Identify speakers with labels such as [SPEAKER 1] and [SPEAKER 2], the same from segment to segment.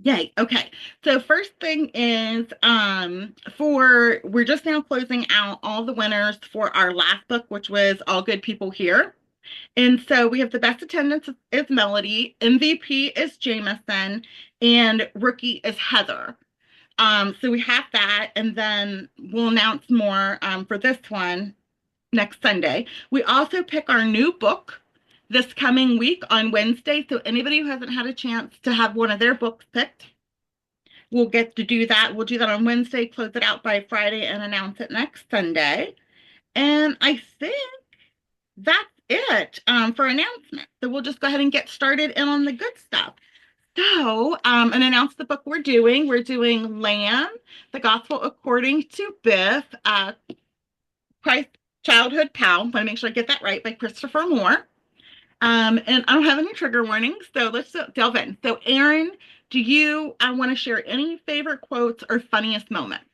[SPEAKER 1] Yay. Okay. So first thing is we're just now closing out all the winners for our last book, which was All Good People Here. And so we have the best attendance is Melody, MVP is Jameson, and rookie is Heather. So we have that, and then we'll announce more for this one next Sunday. We also pick our new book this coming week on Wednesday. So anybody who hasn't had a chance to have one of their books picked, we'll get to do that. We'll do that on Wednesday, close it out by Friday, and announce it next Sunday. And I think that's it for announcements. So we'll just go ahead and get started in on the good stuff. So, and announce the book we're doing. We're doing Lamb, the Gospel According to Biff, Christ's Childhood Pal. I want to make sure I get that right by Christopher Moore. And I don't have any trigger warnings, so let's delve in. So, Erin, do you I want to share any favorite quotes or funniest moments?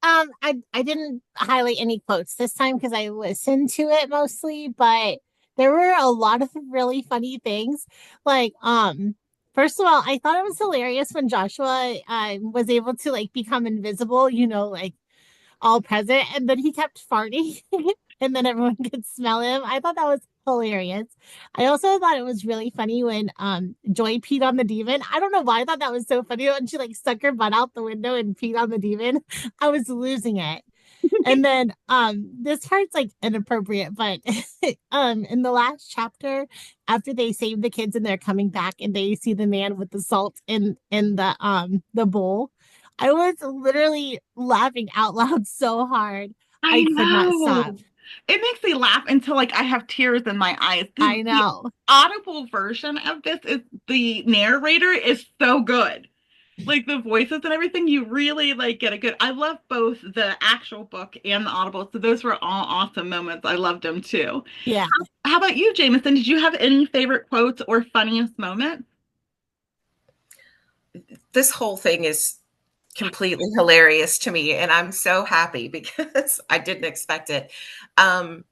[SPEAKER 2] I didn't highlight any quotes this time because I listened to it mostly, but there were a lot of really funny things. Like, first of all, I thought it was hilarious when Joshua was able to like become invisible, like all present, and then he kept farting, and then everyone could smell him. I thought that was hilarious. I also thought it was really funny when Joy peed on the demon. I don't know why I thought that was so funny when she like stuck her butt out the window and peed on the demon. I was losing it. And then this part's like inappropriate, but in the last chapter, after they save the kids and they're coming back and they see the man with the salt in the bowl, I was literally laughing out loud so hard.
[SPEAKER 1] I
[SPEAKER 2] I could not stop.
[SPEAKER 1] know. It makes me laugh until like I have tears in my eyes because
[SPEAKER 2] I
[SPEAKER 1] the
[SPEAKER 2] know.
[SPEAKER 1] audible version of this is the narrator is so good. Like the voices and everything, you really like get a good. I love both the actual book and the audible. So those were all awesome moments. I loved them too.
[SPEAKER 2] Yeah.
[SPEAKER 1] How about you, Jameson? Did you have any favorite quotes or funniest moments?
[SPEAKER 3] This whole thing is completely hilarious to me, and I'm so happy because I didn't expect it. Um,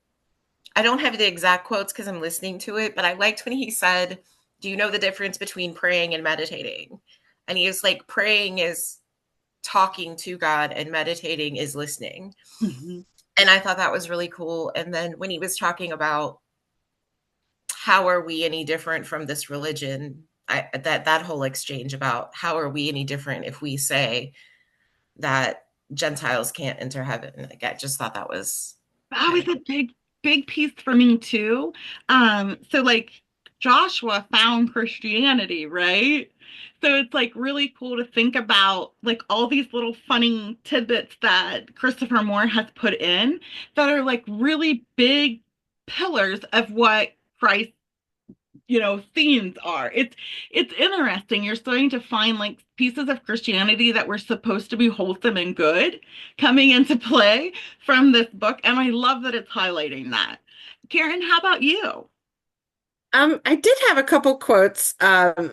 [SPEAKER 3] I don't have the exact quotes because I'm listening to it, but I liked when he said, "Do you know the difference between praying and meditating?" And he was like, "Praying is talking to God, and meditating is listening."
[SPEAKER 1] Mhm.
[SPEAKER 3] And I thought that was really cool. And then when he was talking about how are we any different from this religion, that whole exchange about how are we any different if we say that Gentiles can't enter heaven. Like I just thought that was
[SPEAKER 1] That
[SPEAKER 3] kind
[SPEAKER 1] was
[SPEAKER 3] of
[SPEAKER 1] a big piece for me too. So like Joshua found Christianity, right? So it's like really cool to think about like all these little funny tidbits that Christopher Moore has put in that are like really big pillars of what Christ themes are. It's interesting. You're starting to find like pieces of Christianity that were supposed to be wholesome and good coming into play from this book, and I love that it's highlighting that. Karen, how about you?
[SPEAKER 4] I did have a couple quotes. I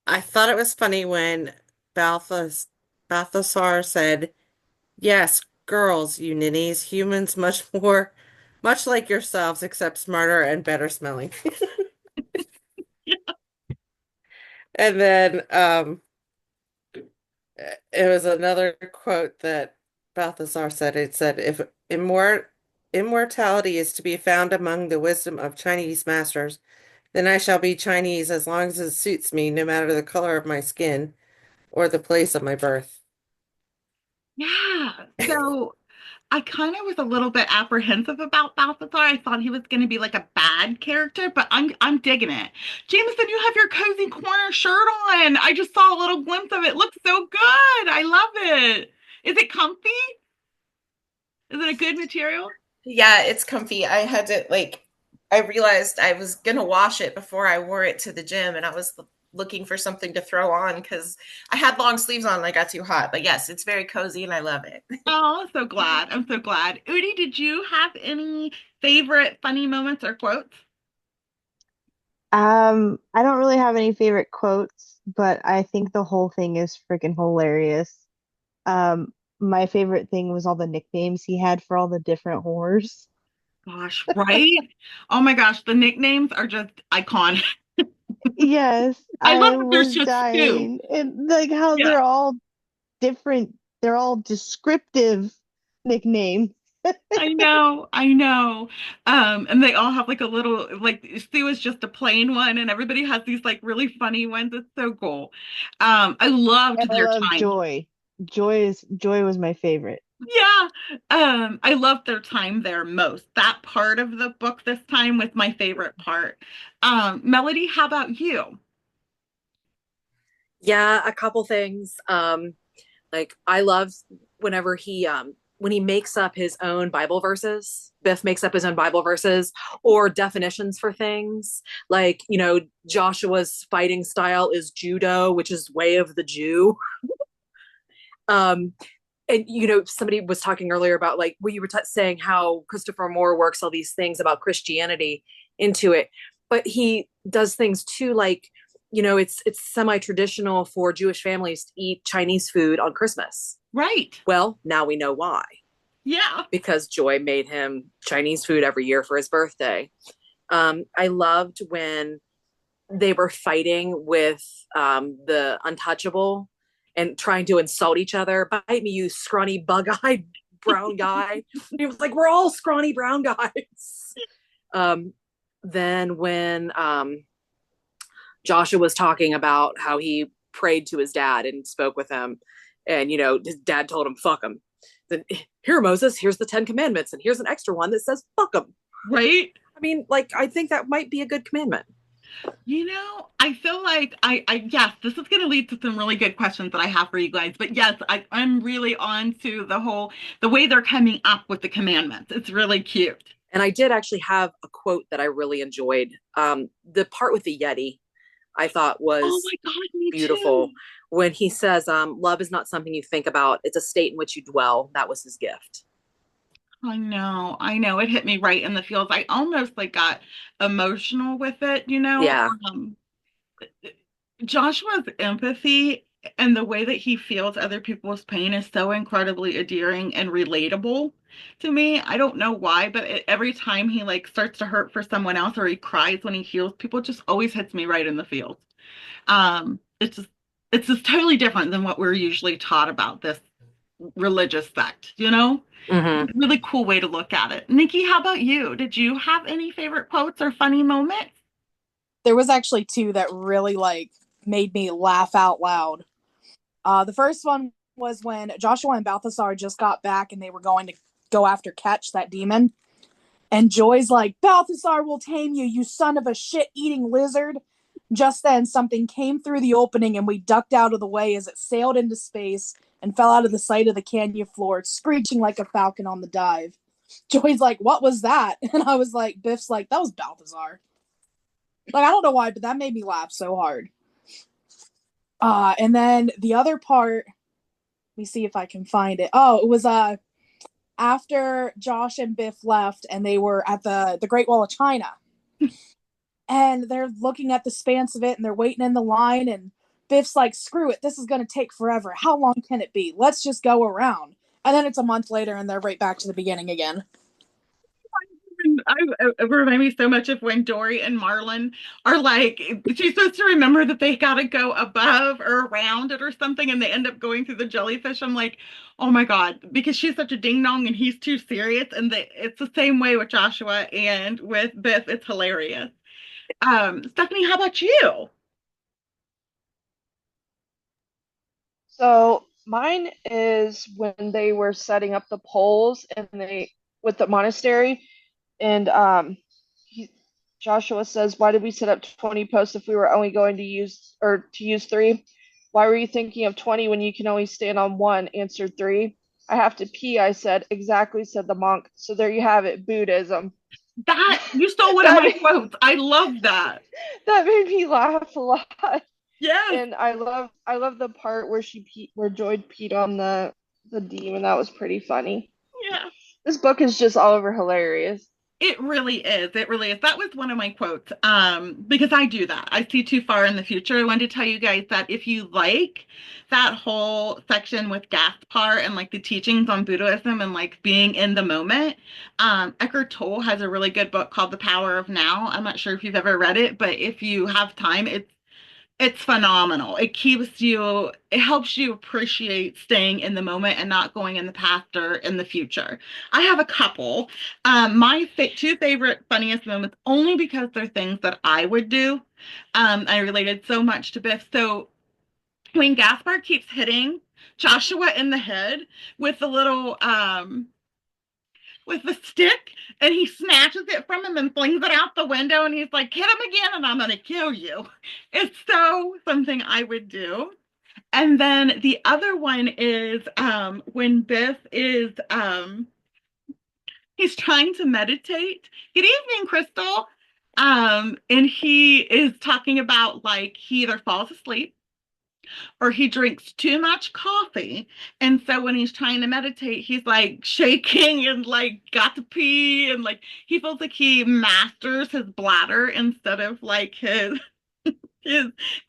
[SPEAKER 4] thought it was funny when Balthasar said, "Yes, girls, you ninnies, humans much like yourselves, except smarter and better smelling." And then it was another quote that Balthasar said. It said, "If immortality is to be found among the wisdom of Chinese masters, then I shall be Chinese as long as it suits me, no matter the color of my skin or the place of my birth."
[SPEAKER 1] Yeah. So I kind of was a little bit apprehensive about Balthazar. I thought he was going to be like a bad character, but I'm digging it. Jameson, you have your cozy corner shirt on. I just saw a little glimpse of it. Looks so good. I love it. Is it comfy? Is it a good material?
[SPEAKER 3] yeah, it's comfy. I had to like I realized I was gonna wash it before I wore it to the gym, and I was looking for something to throw on because I had long sleeves on and I got too hot. But yes, it's very cozy and I love it.
[SPEAKER 1] Oh, I'm so glad. I'm so glad. Udi, did you have any favorite funny moments or quotes?
[SPEAKER 5] I don't really have any favorite quotes, but I think the whole thing is freaking hilarious. My favorite thing was all the nicknames he had for all the different whores.
[SPEAKER 1] Gosh, right? Oh my gosh, the nicknames are just iconic.
[SPEAKER 5] Yes,
[SPEAKER 1] I love
[SPEAKER 5] I
[SPEAKER 1] that there's
[SPEAKER 5] was
[SPEAKER 1] just two.
[SPEAKER 5] dying. And like how
[SPEAKER 1] Yeah.
[SPEAKER 5] they're all different, they're all descriptive nicknames.
[SPEAKER 1] I know, I know. And they all have like a little, like Sue is just a plain one, and everybody has these like really funny ones. It's so cool. I
[SPEAKER 5] And
[SPEAKER 1] loved
[SPEAKER 5] I
[SPEAKER 1] their
[SPEAKER 5] love
[SPEAKER 1] time.
[SPEAKER 5] Joy. Joy was my favorite.
[SPEAKER 1] Yeah. I loved their time there most. That part of the book this time was my favorite part. Melody, how about you?
[SPEAKER 6] Yeah, a couple things. Like I love whenever when he makes up his own Bible verses. Biff makes up his own Bible verses or definitions for things. Like, Joshua's fighting style is judo, which is way of the Jew. Um, and somebody was talking earlier about like where you were saying how Christopher Moore works all these things about Christianity into it, but he does things too, like it's semi-traditional for Jewish families to eat Chinese food on Christmas.
[SPEAKER 1] Right.
[SPEAKER 6] Well, now we know why,
[SPEAKER 1] Yeah.
[SPEAKER 6] because Joy made him Chinese food every year for his birthday. I loved when they were fighting with the untouchable and trying to insult each other. Bite me, you scrawny, bug-eyed brown guy. And he was like, we're all scrawny brown guys. Um, then when Joshua was talking about how he prayed to his dad and spoke with him, and his dad told him, fuck him. Then, here, Moses, here's the 10 commandments, and here's an extra one that says fuck him.
[SPEAKER 1] Right.
[SPEAKER 6] I mean, like, I think that might be a good commandment.
[SPEAKER 1] I feel like yes, this is going to lead to some really good questions that I have for you guys. But yes, I'm really on to the way they're coming up with the commandments. It's really cute.
[SPEAKER 6] And I did actually have a quote that I really enjoyed. The part with the Yeti, I thought
[SPEAKER 1] Oh
[SPEAKER 6] was
[SPEAKER 1] my God, me
[SPEAKER 6] beautiful.
[SPEAKER 1] too.
[SPEAKER 6] When he says, love is not something you think about, it's a state in which you dwell. That was his gift.
[SPEAKER 1] I know. It hit me right in the feels. I almost like got emotional with it.
[SPEAKER 6] Yeah.
[SPEAKER 1] Joshua's empathy and the way that he feels other people's pain is so incredibly endearing and relatable to me. I don't know why, but every time he like starts to hurt for someone else or he cries when he heals people, it just always hits me right in the feels. It's just totally different than what we're usually taught about this religious sect.
[SPEAKER 6] Mm-hmm.
[SPEAKER 1] Really cool way to look at it. Nikki, how about you? Did you have any favorite quotes or funny moments?
[SPEAKER 7] There was actually two that really like made me laugh out loud. The first one was when Joshua and Balthasar just got back and they were going to go after Ketch, that demon. And Joy's like, Balthasar will tame you, you son of a shit eating lizard. Just then, something came through the opening and we ducked out of the way as it sailed into space and fell out of the sight of the canyon floor, screeching like a falcon on the dive. Joy's like, what was that? And I was like, Biff's like, that was Balthasar. Like, I don't know why, but that made me laugh so hard. And then the other part, let me see if I can find it. Oh, it was after Josh and Biff left and they were at the Great Wall of China. And they're looking at the spans of it and they're waiting in the line and Biff's like, screw it, this is going to take forever. How long can it be? Let's just go around. And then it's a month later and they're right back to the beginning again.
[SPEAKER 1] It reminds me so much of when Dory and Marlin are like, she's supposed to remember that they got to go above or around it or something, and they end up going through the jellyfish. I'm like, oh my God, because she's such a ding dong and he's too serious. And it's the same way with Joshua and with Biff. It's hilarious. Stephanie, how about you?
[SPEAKER 8] So mine is when they were setting up the poles and they with the monastery and he, Joshua says, "Why did we set up 20 posts if we were only going to use three? Why were you thinking of 20 when you can only stand on one?" Answered three. "I have to pee," I said. "Exactly," said the monk. So there you have it, Buddhism.
[SPEAKER 1] That you stole one of
[SPEAKER 8] That
[SPEAKER 1] my
[SPEAKER 8] made,
[SPEAKER 1] quotes. I love that.
[SPEAKER 8] that made me laugh a lot.
[SPEAKER 1] Yes.
[SPEAKER 8] And I love the part where Joy peed on the demon. That was pretty funny.
[SPEAKER 1] Yeah.
[SPEAKER 8] This book is just all over hilarious.
[SPEAKER 1] It really is. It really is. That was one of my quotes. Because I do that. I see too far in the future. I wanted to tell you guys that if you like that whole section with Gaspar and like the teachings on Buddhism and like being in the moment, Eckhart Tolle has a really good book called The Power of Now. I'm not sure if you've ever read it, but if you have time, it's phenomenal. It helps you appreciate staying in the moment and not going in the past or in the future. I have a couple. My two favorite funniest moments, only because they're things that I would do. I related so much to Biff. So when Gaspar keeps hitting Joshua in the head with the little with the stick, and he snatches it from him and flings it out the window, and he's like, hit him again and I'm gonna kill you. It's so something I would do. And then the other one is when Biff is he's trying to meditate. Good evening, Crystal. And he is talking about like he either falls asleep or he drinks too much coffee. And so when he's trying to meditate, he's like shaking and like got to pee, and like he feels like he masters his bladder instead of like his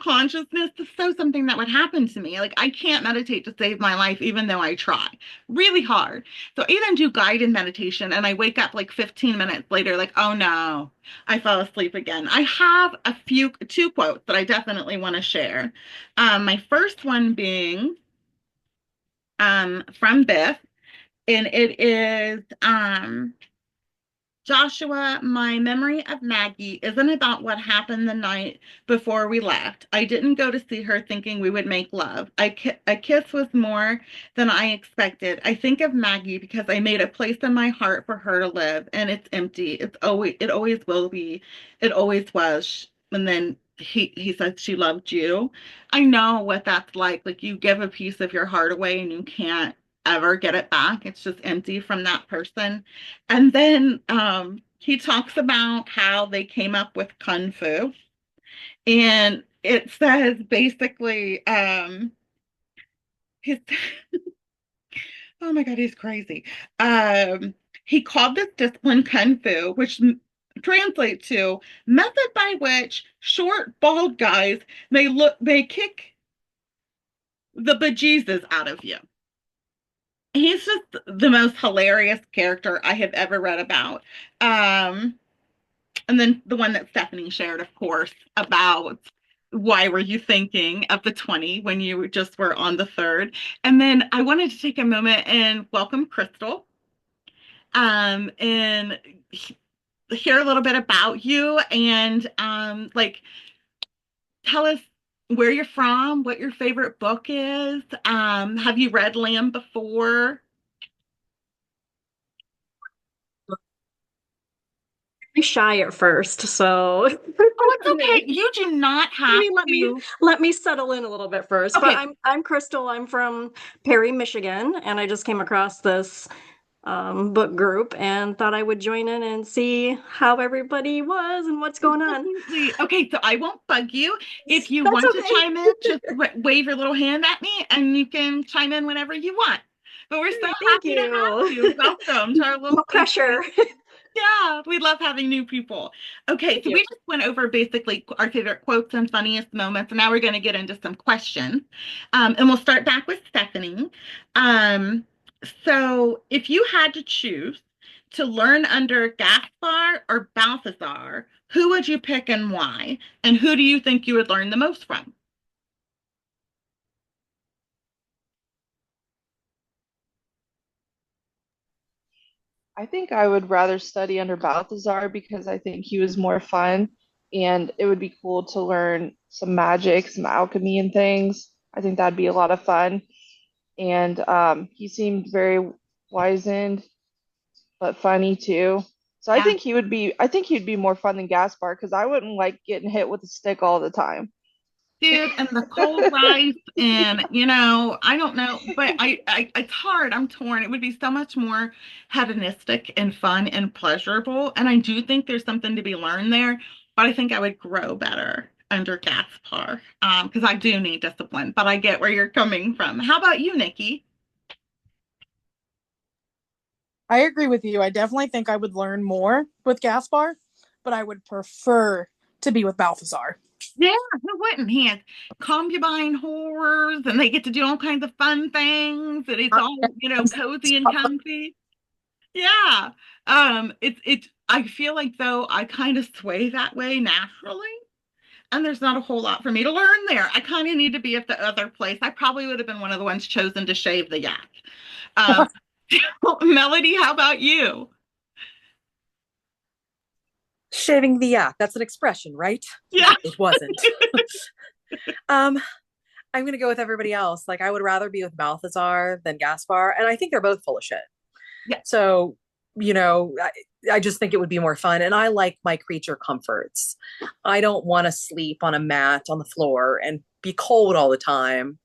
[SPEAKER 1] consciousness. Is so something that would happen to me. Like I can't meditate to save my life, even though I try really hard. So I even do guided meditation and I wake up like 15 minutes later, like, oh no, I fell asleep again. I have two quotes that I definitely want to share. My first one being from Biff, and it is Joshua, my memory of Maggie isn't about what happened the night before we left. I didn't go to see her thinking we would make love. A kiss was more than I expected. I think of Maggie because I made a place in my heart for her to live, and it's empty. It always will be. It always was. And then he says she loved you. I know what that's like. Like you give a piece of your heart away and you can't ever get it back. It's just empty from that person. And then he talks about how they came up with Kung Fu. And it says basically, his, oh my God, he's crazy. He called this discipline Kung Fu, which translates to method by which short, bald guys may kick the bejesus out of you. He's just the most hilarious character I have ever read about. And then the one that Stephanie shared, of course, about why were you thinking of the 20 when you just were on the third. And then I wanted to take a moment and welcome Crystal, and hear a little bit about you, and like tell us where you're from, what your favorite book is. Have you read Lamb before?
[SPEAKER 9] Shy at first, so
[SPEAKER 1] Oh, it's okay. You do not have
[SPEAKER 9] maybe
[SPEAKER 1] to.
[SPEAKER 9] let me settle in a little bit first. But
[SPEAKER 1] Okay.
[SPEAKER 9] I'm Crystal. I'm from Perry, Michigan, and I just came across this book group and thought I would join in and see how everybody was and what's going on.
[SPEAKER 1] Absolutely. Okay, so I won't bug you. If you
[SPEAKER 9] That's
[SPEAKER 1] want to
[SPEAKER 9] okay.
[SPEAKER 1] chime in, just wave your little hand at me and you can chime in whenever you want. But we're so
[SPEAKER 9] Thank
[SPEAKER 1] happy to have
[SPEAKER 9] you.
[SPEAKER 1] you. Welcome to our little
[SPEAKER 9] No
[SPEAKER 1] safe
[SPEAKER 9] pressure.
[SPEAKER 1] space. Yeah, we love having new people. Okay,
[SPEAKER 9] Thank
[SPEAKER 1] so
[SPEAKER 9] you.
[SPEAKER 1] we just went over basically our favorite quotes and funniest moments, and now we're going to get into some questions. And we'll start back with Stephanie. Um, so if you had to choose to learn under Gaspar or Balthazar, who would you pick and why? And who do you think you would learn the most from?
[SPEAKER 8] I think I would rather study under Balthazar because I think he was more fun and it would be cool to learn some magic, some alchemy and things. I think that'd be a lot of fun. And he seemed very wizened but funny too. So
[SPEAKER 1] Yeah.
[SPEAKER 8] I think he'd be more fun than Gaspar because I wouldn't like getting hit with a stick all the time.
[SPEAKER 1] Dude, and the cold rice, and I don't know, but it's hard. I'm torn. It would be so much more hedonistic and fun and pleasurable, and I do think there's something to be learned there. But I think I would grow better under Gaspar, because I do need discipline. But I get where you're coming from. How about you, Nikki?
[SPEAKER 7] I agree with you. I definitely think I would learn more with Gaspar, but I would prefer to be with Balthazar.
[SPEAKER 1] Yeah, who wouldn't? He has concubine horrors and they get to do all kinds of fun things and it's all, cozy and comfy. Yeah. It's I feel like though I kind of sway that way naturally. And there's not a whole lot for me to learn there. I kind of need to be at the other place. I probably would have been one of the ones chosen to shave the yak. Um, Melody, how about you?
[SPEAKER 6] Shaving the yak. That's an expression, right?
[SPEAKER 1] Yeah.
[SPEAKER 6] It wasn't. um, I'm gonna go with everybody else. Like I would rather be with Balthazar than Gaspar, and I think they're both full of shit.
[SPEAKER 1] Yeah.
[SPEAKER 6] So, you know, I just think it would be more fun. And I like my creature comforts. I don't want to sleep on a mat on the floor and be cold all the time.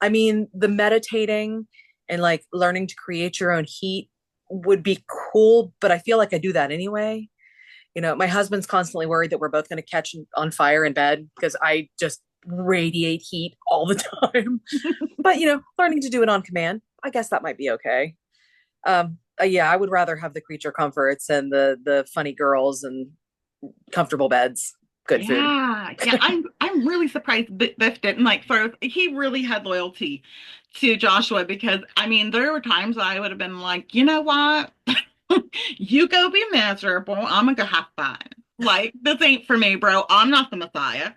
[SPEAKER 6] I mean, the meditating and like learning to create your own heat would be cool, but I feel like I do that anyway. You know, my husband's constantly worried that we're both going to catch on fire in bed because I just radiate heat all the time. But, you know, learning to do it on command, I guess that might be okay. Yeah, I would rather have the creature comforts and the funny girls and comfortable beds, good food.
[SPEAKER 1] Yeah. I'm really surprised Biff didn't like throw. He really had loyalty to Joshua because I mean there were times I would have been like, you know what? You go be miserable. I'm gonna go have fun. Like this ain't for me, bro. I'm not the Messiah.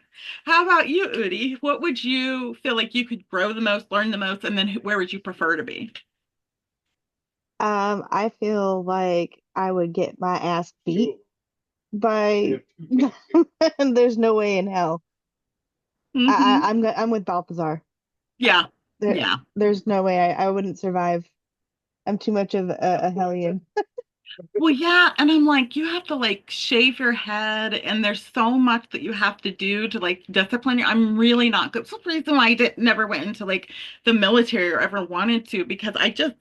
[SPEAKER 1] How about you, Udi? What would you feel like you could grow the most, learn the most, and then where would you prefer to be?
[SPEAKER 5] I feel like I would get my ass beat by and there's no way in hell.
[SPEAKER 1] Hmm.
[SPEAKER 5] I'm with Balthazar.
[SPEAKER 1] Yeah.
[SPEAKER 5] There
[SPEAKER 1] Yeah.
[SPEAKER 5] there's no way I wouldn't survive. I'm too much of a hellion.
[SPEAKER 1] Well, yeah, and I'm like, you have to like shave your head, and there's so much that you have to do to like discipline you. I'm really not good. So the reason why never went into like the military or ever wanted to, because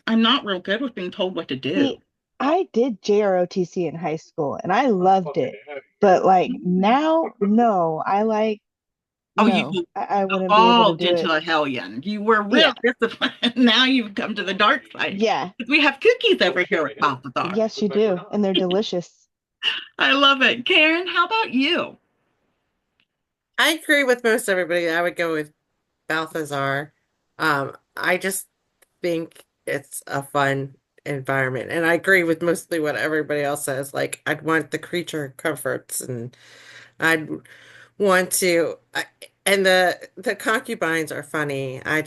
[SPEAKER 1] I'm not real good with being told what to do.
[SPEAKER 5] See, I did JROTC in high school and I loved it. But like
[SPEAKER 1] Mhm.
[SPEAKER 5] now, no,
[SPEAKER 1] Oh,
[SPEAKER 5] no, I wouldn't be able to
[SPEAKER 1] evolved
[SPEAKER 5] do
[SPEAKER 1] into
[SPEAKER 5] it.
[SPEAKER 1] a hellion. You were real
[SPEAKER 5] Yeah,
[SPEAKER 1] disciplined. Now you've come to the dark side.
[SPEAKER 5] yeah,
[SPEAKER 1] We have cookies over here at Balthazar.
[SPEAKER 5] yes, you do. And they're delicious.
[SPEAKER 1] I love it. Karen, how about you?
[SPEAKER 4] I agree with most everybody. I would go with Balthazar. I just think it's a fun environment. And I agree with mostly what everybody else says. Like, I'd want the creature comforts and I'd want to and the concubines are funny. I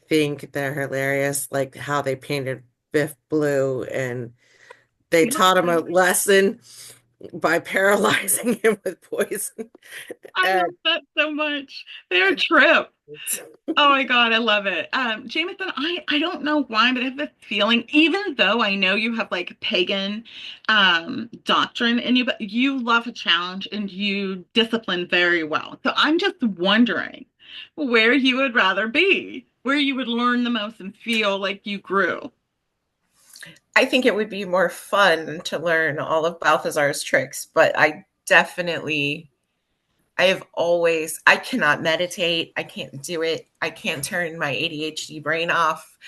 [SPEAKER 4] think they're hilarious, like how they painted Biff blue and they
[SPEAKER 1] Yeah,
[SPEAKER 4] taught him a lesson by paralyzing him with poison.
[SPEAKER 1] I
[SPEAKER 4] And
[SPEAKER 1] love that so much. They're a trip. Oh my God, I love it. Jameson, I don't know why, but I have this feeling, even though I know you have like pagan doctrine in you, but you love a challenge and you discipline very well. So I'm just wondering where you would rather be, where you would learn the most and feel like you grew.
[SPEAKER 3] I think it would be more fun to learn all of Balthazar's tricks, but I cannot meditate. I can't do it. I can't turn my ADHD brain off.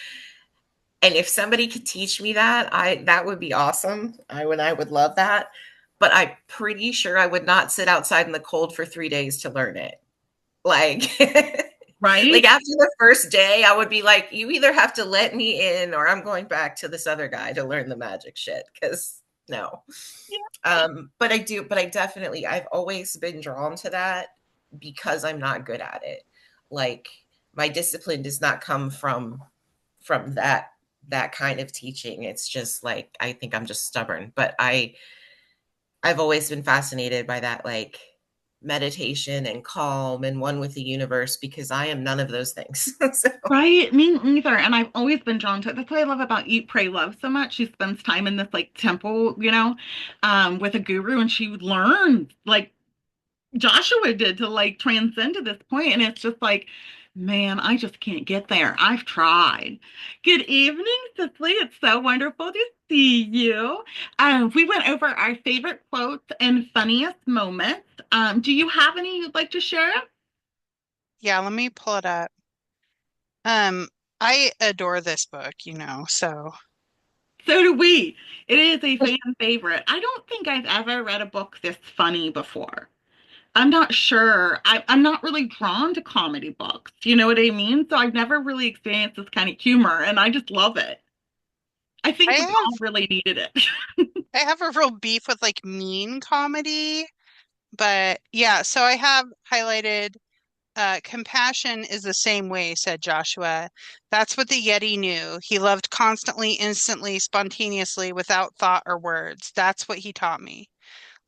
[SPEAKER 3] And if somebody could teach me that, that would be awesome. I would love that. But I'm pretty sure I would not sit outside in the cold for 3 days to learn it. Like, like
[SPEAKER 1] Right?
[SPEAKER 3] after the first day, I would be like, you either have to let me in or I'm going back to this other guy to learn the magic shit. Cause no. But I definitely, I've always been drawn to that because I'm not good at it. Like my discipline does not come from that kind of teaching. It's just like I think I'm just stubborn, but I've always been fascinated by that like meditation and calm and one with the universe because I am none of those things. So
[SPEAKER 1] Right? Me neither. And I've always been drawn to it. That's what I love about Eat, Pray, Love so much. She spends time in this like temple, with a guru and she learns like Joshua did to like transcend to this point. And it's just like, man, I just can't get there. I've tried. Good evening, Cicely. It's so wonderful to see you. We went over our favorite quotes and funniest moments. Do you have any you'd like to share?
[SPEAKER 10] Yeah, let me pull it up. Um, I adore this book, so
[SPEAKER 1] So do we. It is a fan favorite. I don't think I've ever read a book this funny before. I'm not sure. I'm not really drawn to comedy books. You know what I mean? So I've never really experienced this kind of humor, and I just love it. I
[SPEAKER 10] I
[SPEAKER 1] think we
[SPEAKER 10] have
[SPEAKER 1] all really needed it.
[SPEAKER 10] I have a real beef with like mean comedy, but yeah, so I have highlighted compassion is the same way, said Joshua. That's what the Yeti knew. He loved constantly, instantly, spontaneously, without thought or words. That's what he taught me.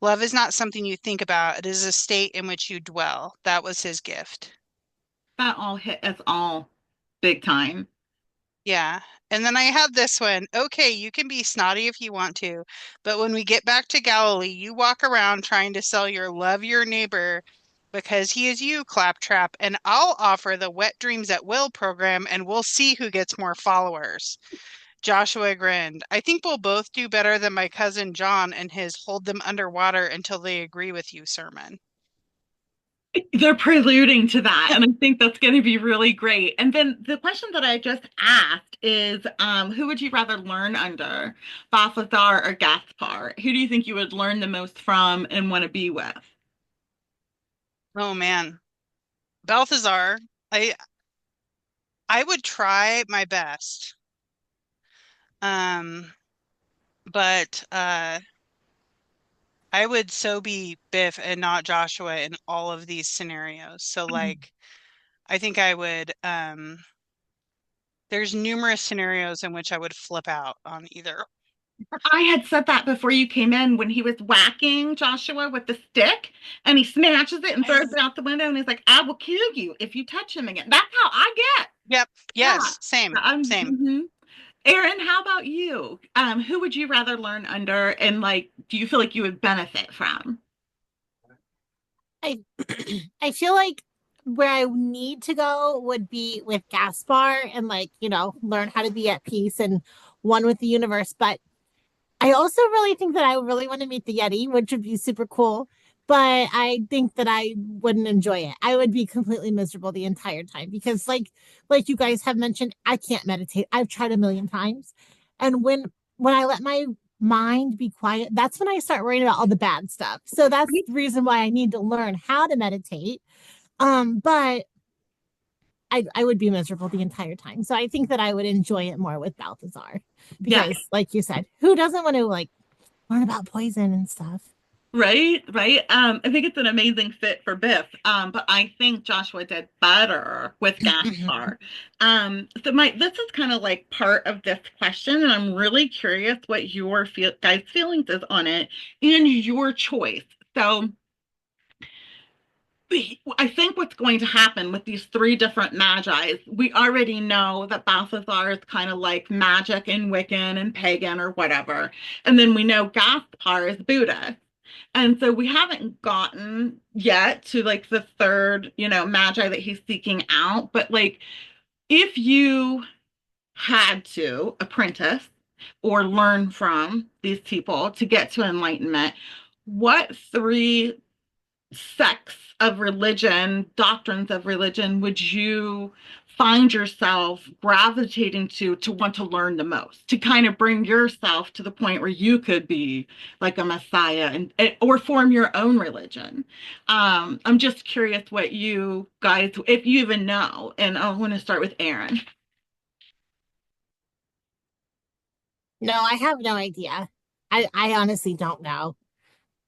[SPEAKER 10] Love is not something you think about, it is a state in which you dwell. That was his gift.
[SPEAKER 1] That all hit us all big time.
[SPEAKER 10] Yeah. And then I have this one. Okay, you can be snotty if you want to, but when we get back to Galilee, you walk around trying to sell your love your neighbor because he is you, Claptrap, and I'll offer the Wet Dreams at Will program and we'll see who gets more followers. Joshua grinned. I think we'll both do better than my cousin John and his hold them underwater until they agree with you sermon.
[SPEAKER 1] They're preluding to that, and I think that's going to be really great. And then the question that I just asked is, who would you rather learn under, Balthazar or Gaspar? Who do you think you would learn the most from and want to be with?
[SPEAKER 10] Oh man. Balthazar, I I would try my best. Um, but I would so be Biff and not Joshua in all of these scenarios. So like I think I would there's numerous scenarios in which I would flip out on either.
[SPEAKER 1] I had said that before you came in when he was whacking Joshua with the stick and he smashes it and throws
[SPEAKER 10] Yes.
[SPEAKER 1] it out the window and he's like, I will kill you if you touch him again. That's how I get.
[SPEAKER 10] Yep.
[SPEAKER 1] Yeah.
[SPEAKER 10] Yes. Same. Same.
[SPEAKER 1] Aaron, how about you? Who would you rather learn under and like do you feel like you would benefit from?
[SPEAKER 2] I I feel like where I need to go would be with Gaspar and like, learn how to be at peace and one with the universe. But I also really think that I really want to meet the Yeti, which would be super cool. But I think that I wouldn't enjoy it. I would be completely miserable the entire time because like you guys have mentioned, I can't meditate. I've tried a million times. And when I let my mind be quiet, that's when I start worrying about all the bad stuff. So that's the reason why I need to learn how to meditate. But I would be miserable the entire time. So I think that I would enjoy it more with Balthazar
[SPEAKER 1] Yeah,
[SPEAKER 2] because, like you said, who doesn't want to like learn about poison and stuff?
[SPEAKER 1] right, right. I think it's an amazing fit for Biff. But I think Joshua did better with Gaspar. So this is kind of like part of this question, and I'm really curious what your guys' feelings is on it and your choice. So I think what's going to happen with these three different magi's, we already know that Balthazar is kind of like magic and Wiccan and pagan or whatever. And then we know Gaspar is Buddha. And so we haven't gotten yet to like the third, magi that he's seeking out. But like if you had to apprentice or learn from these people to get to enlightenment, what three sects of religion, doctrines of religion, would you find yourself gravitating to want to learn the most, to kind of bring yourself to the point where you could be like a messiah and or form your own religion? I'm just curious what you guys, if you even know, and I want to start with Aaron.
[SPEAKER 2] No, I have no idea. I honestly don't know.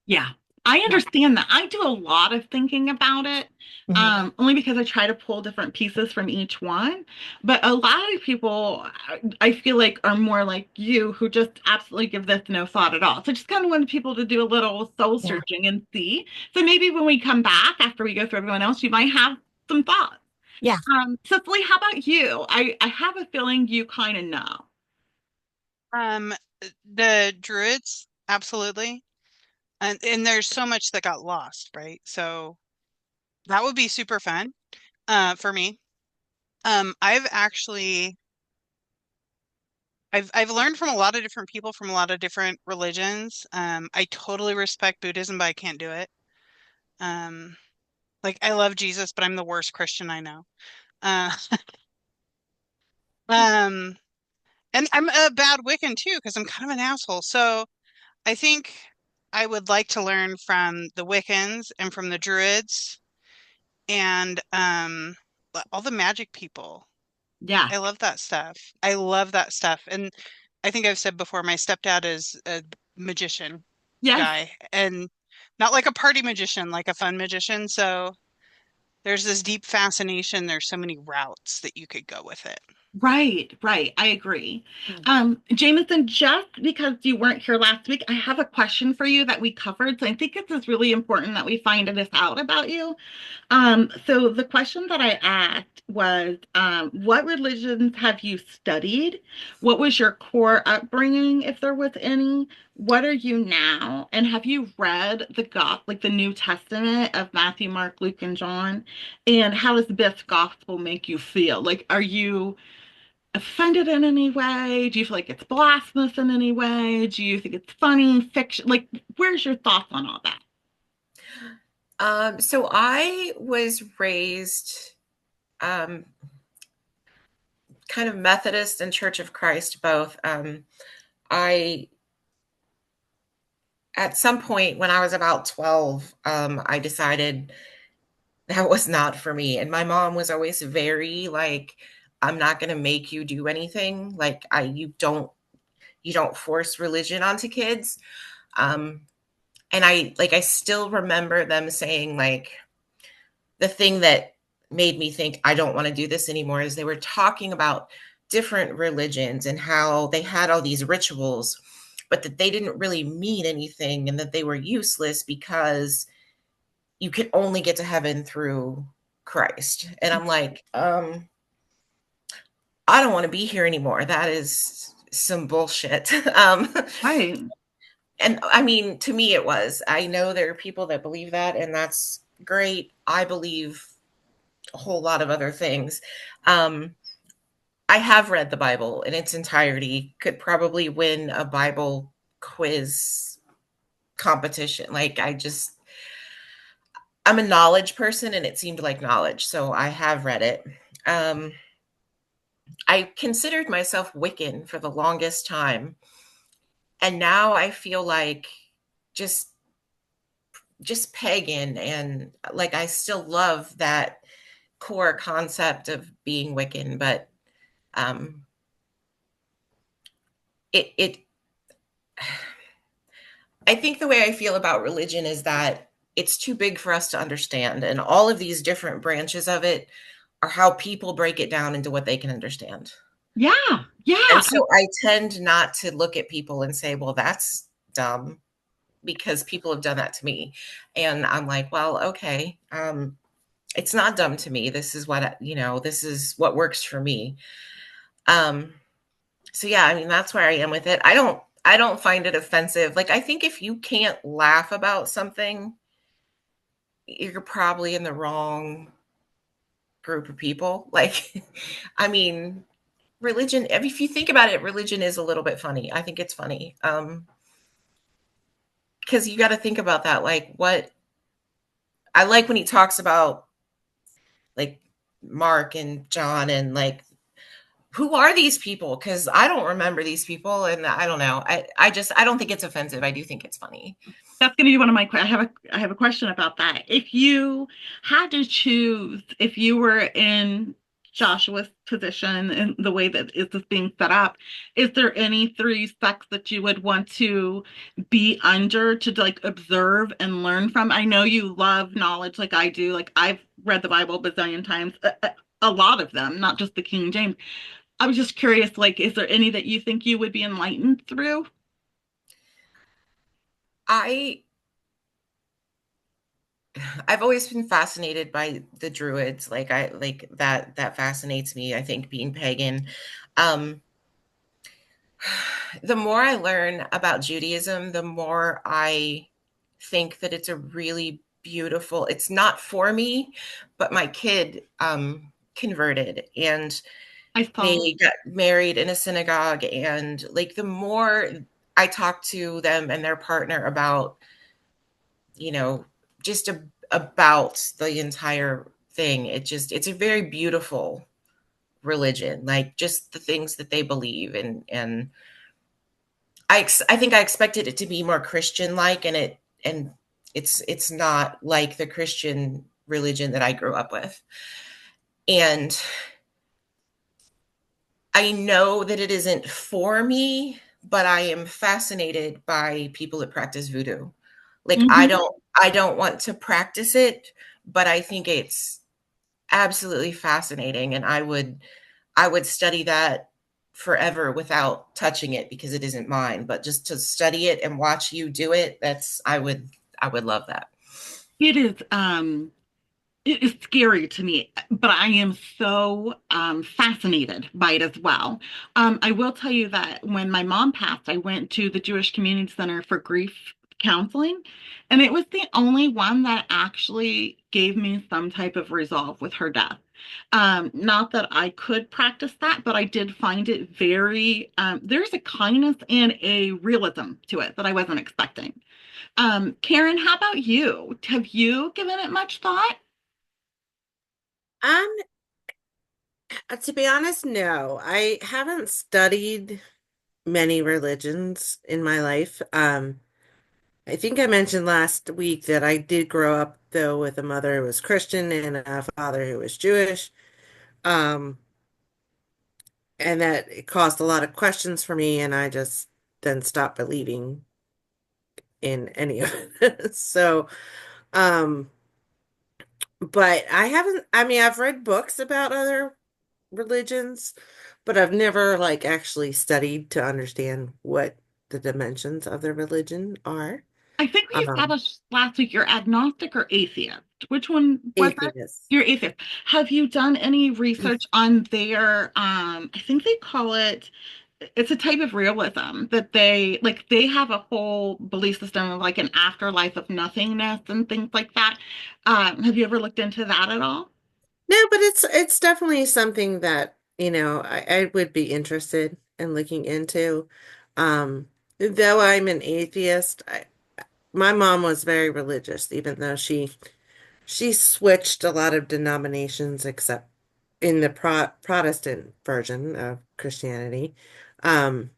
[SPEAKER 1] Yeah, I
[SPEAKER 2] Yeah.
[SPEAKER 1] understand that. I do a lot of thinking about it,
[SPEAKER 2] Mhm.
[SPEAKER 1] only because I try to pull different pieces from each one. But a lot of people, I feel like, are more like you, who just absolutely give this no thought at all. So just kind of want people to do a little soul
[SPEAKER 2] Yeah.
[SPEAKER 1] searching and see. So maybe when we come back, after we go through everyone else, you might have some thoughts.
[SPEAKER 2] Yeah.
[SPEAKER 1] Cicely, how about you? I have a feeling you kind of know.
[SPEAKER 10] Um, the Druids, absolutely. And there's so much that got lost, right? So that would be super fun for me. I've actually I've learned from a lot of different people from a lot of different religions. I totally respect Buddhism, but I can't do it. Um, like I love Jesus, but I'm the worst Christian I know. Uh, um, And I'm a bad Wiccan too, because I'm kind of an asshole. So I think I would like to learn from the Wiccans and from the Druids and all the magic people.
[SPEAKER 1] Yeah.
[SPEAKER 10] I love that stuff. I love that stuff. And I think I've said before, my stepdad is a magician
[SPEAKER 1] Yes.
[SPEAKER 10] guy and not like a party magician, like a fun magician. So there's this deep fascination. There's so many routes that you could go with it.
[SPEAKER 1] Right, right. I agree.
[SPEAKER 10] Hmm.
[SPEAKER 1] Jameson, just because you weren't here last week, I have a question for you that we covered. So I think it's just really important that we find this out about you. So the question that I asked was, what religions have you studied? What was your core upbringing, if there was any? What are you now? And have you read like the New Testament of Matthew, Mark, Luke, and John? And how does this gospel make you feel? Like, are you offended in any way? Do you feel like it's blasphemous in any way? Do you think it's funny, fiction? Like, where's your thoughts on all that?
[SPEAKER 3] So I was raised um, kind of Methodist and Church of Christ both. I At some point when I was about 12, I decided that was not for me. And my mom was always very like, I'm not going to make you do anything. Like you don't force religion onto kids. Um, and I still remember them saying like the thing that made me think I don't want to do this anymore is they were talking about different religions and how they had all these rituals, but that they didn't really mean anything and that they were useless because you could only get to heaven through Christ. And I'm like, I don't want to be here anymore. That is some bullshit.
[SPEAKER 1] Right.
[SPEAKER 3] And I mean, to me, it was. I know there are people that believe that, and that's great. I believe a whole lot of other things. Um, I have read the Bible in its entirety, could probably win a Bible quiz competition. I'm a knowledge person, and it seemed like knowledge. So I have read it. Um, I considered myself Wiccan for the longest time. And now I feel like just just pagan, and like I still love that core concept of being Wiccan, but um it I think the way I feel about religion is that it's too big for us to understand, and all of these different branches of it are how people break it down into what they can understand.
[SPEAKER 1] Yeah.
[SPEAKER 3] And
[SPEAKER 1] Yeah.
[SPEAKER 3] so I tend not to look at people and say, well, that's dumb, because people have done that to me. And I'm like, well, okay, it's not dumb to me. This is this is what works for me. Um, so yeah, I mean, that's where I am with it. I don't find it offensive. Like, I think if you can't laugh about something, you're probably in the wrong group of people. Like, I mean, religion, if you think about it, religion is a little bit funny. I think it's funny. Because you got to think about that. Like, what I like when he talks about like Mark and John and like, who are these people? Because I don't remember these people, and I don't know. I don't think it's offensive. I do think it's funny.
[SPEAKER 1] That's going to be one of my I have a question about that. If you had to choose, if you were in Joshua's position and the way that is this being set up, is there any three sects that you would want to be under to like observe and learn from? I know you love knowledge like I do. Like I've read the Bible a bazillion times, a lot of them, not just the King James. I was just curious, like, is there any that you think you would be enlightened through?
[SPEAKER 3] I I've always been fascinated by the Druids. Like I like that fascinates me. I think being pagan. Um, the more I learn about Judaism, the more I think that it's a really beautiful. It's not for me, but my kid converted, and
[SPEAKER 1] I saw.
[SPEAKER 3] they got married in a synagogue. And like the more I talk to them and their partner about, you know, just about the entire thing, it's a very beautiful religion, like just the things that they believe, and I think I expected it to be more Christian like, and it's not like the Christian religion that I grew up with. And I know that it isn't for me, but I am fascinated by people that practice voodoo. Like
[SPEAKER 1] Hmm.
[SPEAKER 3] I don't want to practice it, but I think it's absolutely fascinating, and I would study that forever without touching it because it isn't mine, but just to study it and watch you do it, that's I would love that.
[SPEAKER 1] It is it is scary to me, but I am so fascinated by it as well. I will tell you that when my mom passed, I went to the Jewish Community Center for grief counseling, and it was the only one that actually gave me some type of resolve with her death. Not that I could practice that, but I did find it very, there's a kindness and a realism to it that I wasn't expecting. Karen, how about you? Have you given it much thought?
[SPEAKER 4] Um, to be honest, no. I haven't studied many religions in my life. I think I mentioned last week that I did grow up though with a mother who was Christian and a father who was Jewish. Um, and that it caused a lot of questions for me, and I just then stopped believing in any of it. So, um, but I haven't, I mean, I've read books about other religions, but I've never like actually studied to understand what the dimensions of the religion are.
[SPEAKER 1] I think we
[SPEAKER 4] Um,
[SPEAKER 1] established last week you're agnostic or atheist. Which one was that?
[SPEAKER 4] atheist.
[SPEAKER 1] You're atheist. Have you done any research on their, I think they call it, it's a type of realism that they have a whole belief system of like an afterlife of nothingness and things like that. Have you ever looked into that at all?
[SPEAKER 4] No, but it's definitely something that, I would be interested in looking into. Though I'm an atheist, my mom was very religious, even though she switched a lot of denominations except in the Protestant version of Christianity. Um,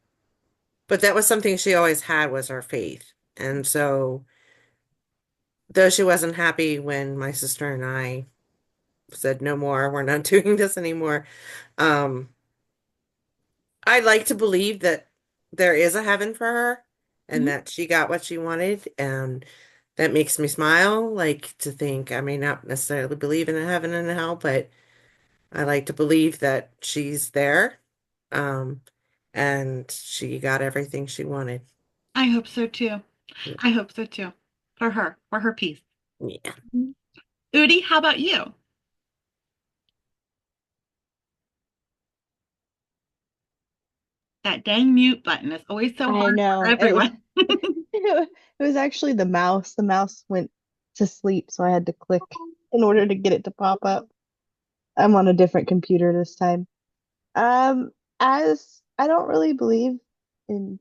[SPEAKER 4] but that was something she always had was her faith. And so though she wasn't happy when my sister and I said no more, we're not doing this anymore. Um, I like to believe that there is a heaven for her and
[SPEAKER 1] Mhm.
[SPEAKER 4] that she got what she wanted, and that makes me smile, like to think I may not necessarily believe in a heaven and a hell, but I like to believe that she's there, um, and she got everything she wanted.
[SPEAKER 1] I hope so too. I hope so too. For her peace.
[SPEAKER 4] Yeah.
[SPEAKER 1] Mhm. Udi, how about you? That dang mute button is always so
[SPEAKER 5] I
[SPEAKER 1] hard for
[SPEAKER 5] know.
[SPEAKER 1] everyone.
[SPEAKER 5] It was actually the mouse. The mouse went to sleep, so I had to click in order to get it to pop up. I'm on a different computer this time. Um, as I don't really believe in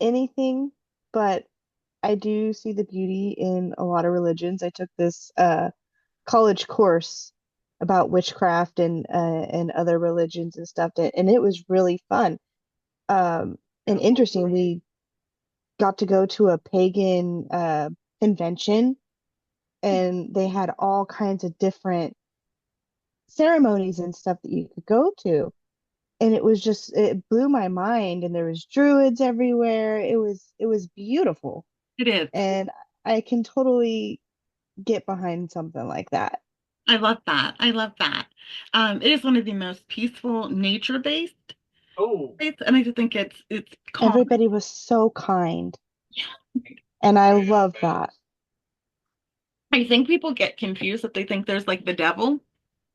[SPEAKER 5] anything, but I do see the beauty in a lot of religions. I took this college course about witchcraft and other religions and stuff, and it was really fun. And interesting. We got to go to a pagan convention, and they had all kinds of different ceremonies and stuff that you could go to. And it blew my mind, and there was druids everywhere. It was beautiful.
[SPEAKER 1] It is.
[SPEAKER 5] And I can totally get behind something like that.
[SPEAKER 1] I love that. I love that. It is one of the most peaceful nature-based states, and I just think it's calming.
[SPEAKER 5] Everybody was so kind,
[SPEAKER 1] Yeah.
[SPEAKER 5] and I love that.
[SPEAKER 1] I think people get confused that they think there's like the devil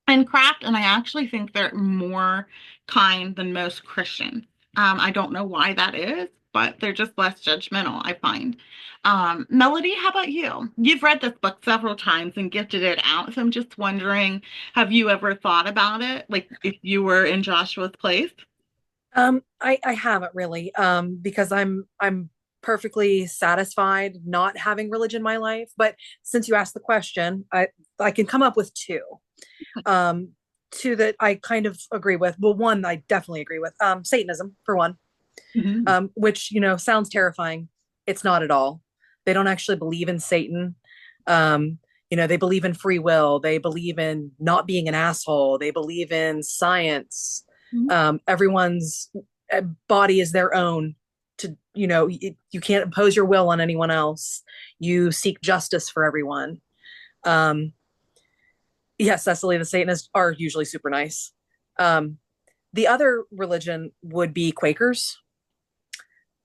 [SPEAKER 1] in craft, and I actually think they're more kind than most Christians. I don't know why that is, but they're just less judgmental, I find. Melody, how about you? You've read this book several times and gifted it out, so I'm just wondering, have you ever thought about it? Like if you were in Joshua's place?
[SPEAKER 6] I haven't really, because I'm perfectly satisfied not having religion in my life. But since you asked the question, I can come up with two. Um, two that I kind of agree with. Well, one I definitely agree with. Satanism, for one,
[SPEAKER 1] Mhm.
[SPEAKER 6] which, sounds terrifying. It's not at all. They don't actually believe in Satan. Um, they believe in free will. They believe in not being an asshole. They believe in science.
[SPEAKER 1] Mhm.
[SPEAKER 6] Everyone's body is their own. You can't impose your will on anyone else. You seek justice for everyone. Um, yes, Cecily, the Satanists are usually super nice. Um, the other religion would be Quakers.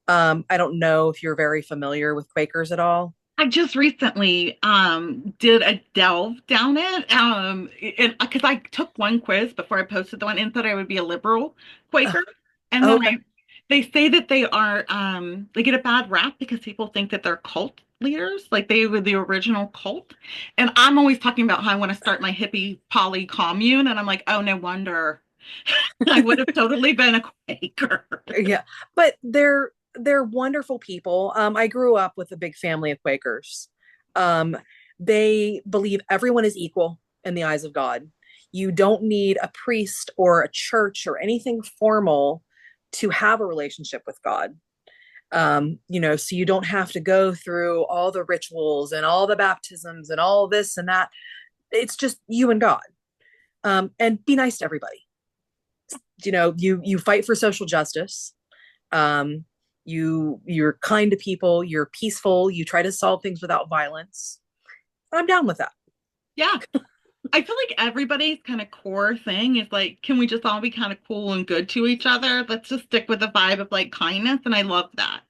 [SPEAKER 6] I don't know if you're very familiar with Quakers at all.
[SPEAKER 1] I just recently did a delve down it and because I took one quiz before I posted the one and thought I would be a liberal Quaker, and
[SPEAKER 6] Oh,
[SPEAKER 1] then
[SPEAKER 6] okay.
[SPEAKER 1] they say that they are they get a bad rap because people think that they're cult leaders, like they were the original cult, and I'm always talking about how I want to start my hippie poly commune, and I'm like, oh, no wonder I would have totally been a Quaker.
[SPEAKER 6] Yeah, but they're wonderful people. I grew up with a big family of Quakers. Um, they believe everyone is equal in the eyes of God. You don't need a priest or a church or anything formal to have a relationship with God. So you don't have to go through all the rituals and all the baptisms and all this and that. It's just you and God. And be nice to everybody. You fight for social justice. um, you're kind to people, you're peaceful, you try to solve things without violence. I'm down with that.
[SPEAKER 1] Yeah. I feel like everybody's kind of core thing is like, can we just all be kind of cool and good to each other? Let's just stick with the vibe of like kindness. And I love that.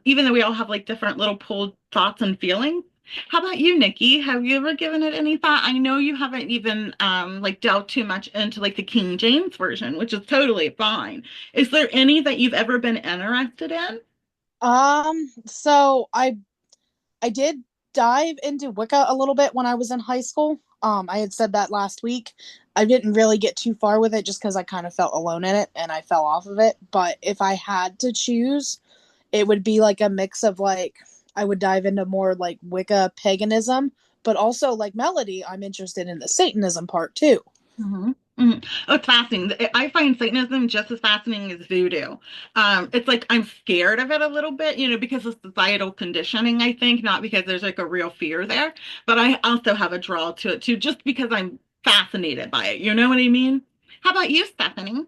[SPEAKER 1] Even though we all have like different little pulled thoughts and feelings. How about you, Nikki? Have you ever given it any thought? I know you haven't even like delved too much into like the King James version, which is totally fine. Is there any that you've ever been interested in?
[SPEAKER 7] So I did dive into Wicca a little bit when I was in high school. I had said that last week. I didn't really get too far with it just because I kind of felt alone in it and I fell off of it. But if I had to choose, it would be like a mix of like I would dive into more like Wicca paganism, but also like Melody, I'm interested in the Satanism part too.
[SPEAKER 1] Mhm. Mhm. Oh, it's fascinating. I find Satanism just as fascinating as voodoo. It's like I'm scared of it a little bit, because of societal conditioning, I think, not because there's like a real fear there, but I also have a draw to it too, just because I'm fascinated by it. You know what I mean? How about you, Stephanie?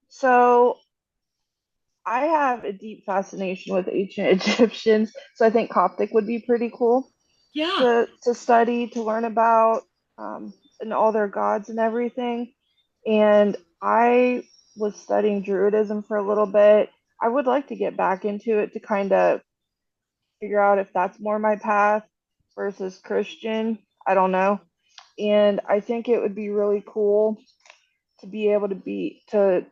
[SPEAKER 8] So I have a deep fascination with ancient Egyptians, so I think Coptic would be pretty cool
[SPEAKER 1] Yeah.
[SPEAKER 8] to study, to learn about, and all their gods and everything. And I was studying Druidism for a little bit. I would like to get back into it to kind of figure out if that's more my path versus Christian. I don't know. And I think it would be really cool to be able to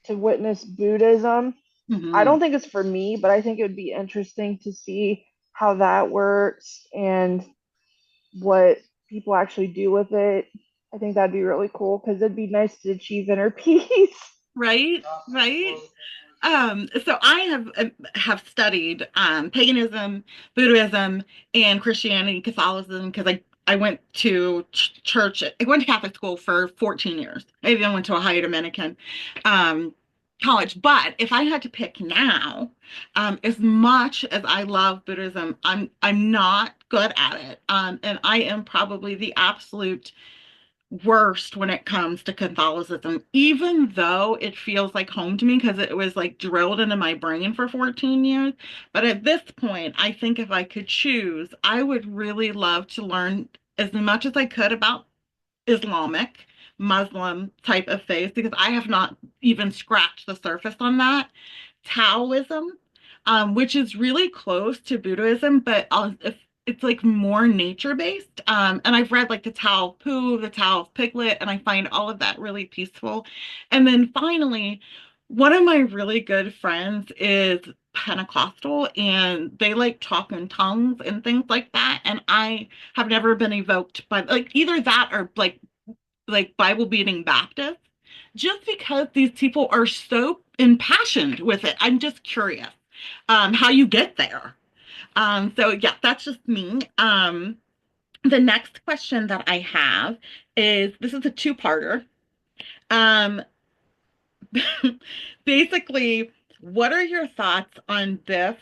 [SPEAKER 8] witness Buddhism. I
[SPEAKER 1] Hmm.
[SPEAKER 8] don't think it's for me, but I think it would be interesting to see how that works and what people actually do with it. I think that'd be really cool because it'd be nice to achieve inner peace.
[SPEAKER 1] Right, right. So I have studied paganism, Buddhism, and Christianity, Catholicism because I went to church. I went to Catholic school for 14 years. I even went to Ohio Dominican um, college. But if I had to pick now, as much as I love Buddhism, I'm not good at it, and I am probably the absolute worst when it comes to Catholicism, even though it feels like home to me because it was like drilled into my brain for 14 years. But at this point, I think if I could choose, I would really love to learn as much as I could about Islamic, Muslim type of faith because I have not even scratched the surface on that. Taoism, which is really close to Buddhism, but if it's like more nature based. And I've read like the Tao of Pooh, the Tao of Piglet, and I find all of that really peaceful. And then finally, one of my really good friends is Pentecostal and they like talk in tongues and things like that. And I have never been evoked by like either that or like Bible beating Baptist, just because these people are so impassioned with it. I'm just curious how you get there. So yeah, that's just me. The next question that I have is this is a two-parter. Um, basically, what are your thoughts on Biff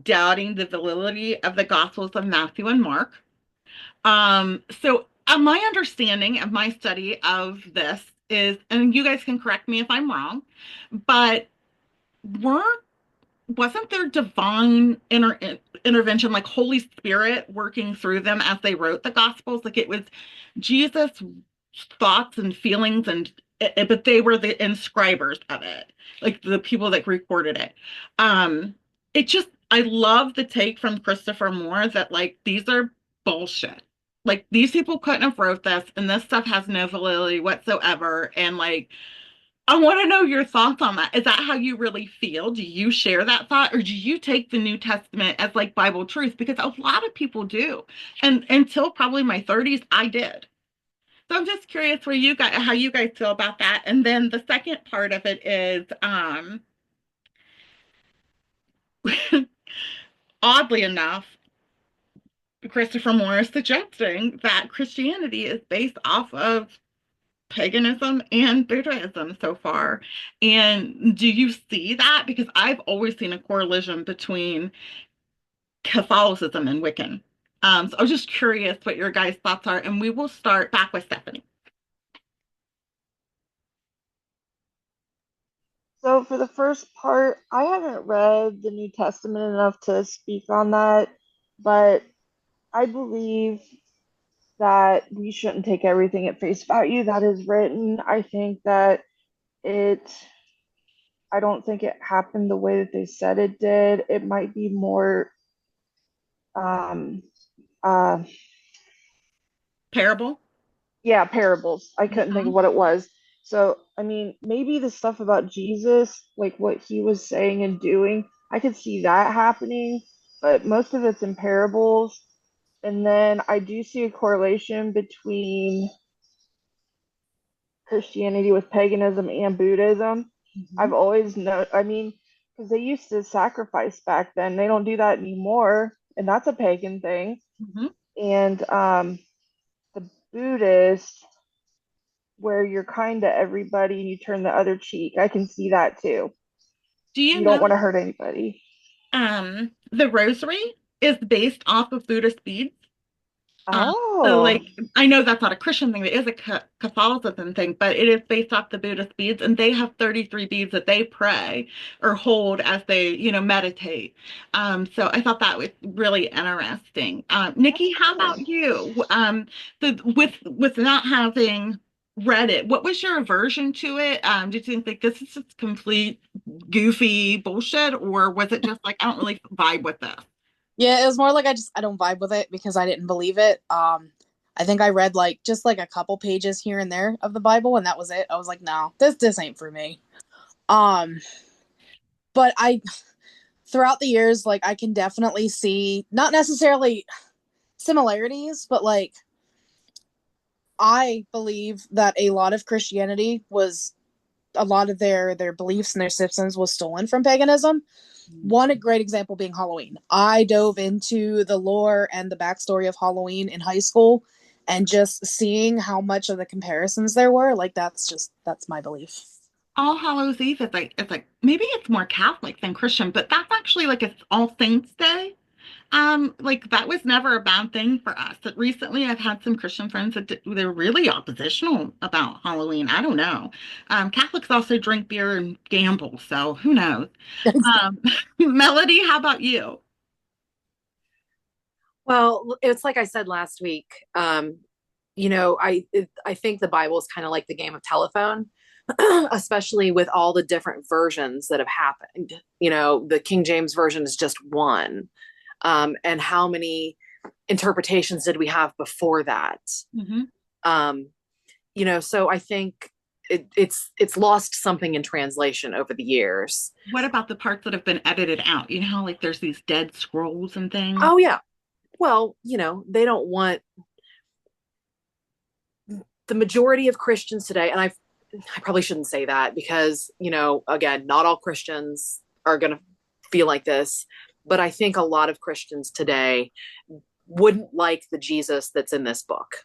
[SPEAKER 1] doubting the validity of the Gospels of Matthew and Mark? So my understanding of my study of this is, and you guys can correct me if I'm wrong, but weren't wasn't there divine intervention, like Holy Spirit working through them as they wrote the Gospels? Like it was Jesus' thoughts and feelings, but they were the inscribers of it, like the people that recorded it. It just, I love the take from Christopher Moore that like these are bullshit. Like these people couldn't have wrote this, and this stuff has no validity whatsoever. And like I want to know your thoughts on that. Is that how you really feel? Do you share that thought, or do you take the New Testament as like Bible truth? Because a lot of people do. And until probably my 30s, I did. So I'm just curious where you guys, how you guys feel about that. And then the second part of it is, oddly enough, Christopher Moore is suggesting that Christianity is based off of paganism and Buddhism so far. And do you see that? Because I've always seen a correlation between Catholicism and Wiccan. So I was just curious what your guys' thoughts are, and we will start back with Stephanie.
[SPEAKER 8] So for the first part, I haven't read the New Testament enough to speak on that, but I believe that we shouldn't take everything at face value that is written. I think that it, I don't think it happened the way that they said it did. It might be more, um, uh,
[SPEAKER 1] Parable?
[SPEAKER 8] yeah, parables. I couldn't think of what it was. So, I mean, maybe the stuff about Jesus, like what he was saying and doing, I could see that happening, but most of it's in parables. And then I do see a correlation between Christianity with paganism and Buddhism. I've always known, I mean, because they used to sacrifice back then. They don't do that anymore, and that's a pagan thing.
[SPEAKER 1] Mhm.
[SPEAKER 8] And the Buddhist, where you're kind to everybody and you turn the other cheek, I can see that too.
[SPEAKER 1] Do you
[SPEAKER 8] You don't
[SPEAKER 1] know
[SPEAKER 8] want to hurt anybody.
[SPEAKER 1] the rosary is based off of Buddhist beads? So
[SPEAKER 8] Oh,
[SPEAKER 1] like I know that's not a Christian thing, it is a Catholicism thing, but it is based off the Buddhist beads, and they have 33 beads that they pray or hold as they, meditate. So I thought that was really interesting. Nikki, how about you? With not having read it, what was your aversion to it? Did you think like this is just complete goofy bullshit, or was it just like I don't really vibe with this?
[SPEAKER 7] Yeah, it was more like I don't vibe with it because I didn't believe it. I think I read like just like a couple pages here and there of the Bible, and that was it. I was like, no, this ain't for me. Um, but I throughout the years, like I can definitely see not necessarily similarities, but like I believe that a lot of Christianity was a lot of their beliefs and their systems was stolen from paganism. One great example being Halloween. I dove into the lore and the backstory of Halloween in high school, and just seeing how much of the comparisons there were, like that's my belief.
[SPEAKER 1] All Hallows Eve is like it's like maybe it's more Catholic than Christian, but that's actually like it's All Saints Day. Like that was never a bad thing for us. But recently, I've had some Christian friends that they're really oppositional about Halloween. I don't know. Catholics also drink beer and gamble, so who knows? Um, Melody, how about you?
[SPEAKER 6] Well, it's like I said last week. I think the Bible is kind of like the game of telephone, especially with all the different versions that have happened. The King James version is just one, and how many interpretations did we have before that?
[SPEAKER 1] Mm-hmm.
[SPEAKER 6] So I think it's lost something in translation over the years.
[SPEAKER 1] What about the parts that have been edited out? You know how like there's these dead scrolls and things?
[SPEAKER 6] Oh yeah. Well, they don't want the majority of Christians today, and I probably shouldn't say that because, again, not all Christians are going to feel like this, but I think a lot of Christians today wouldn't like the Jesus that's in this book.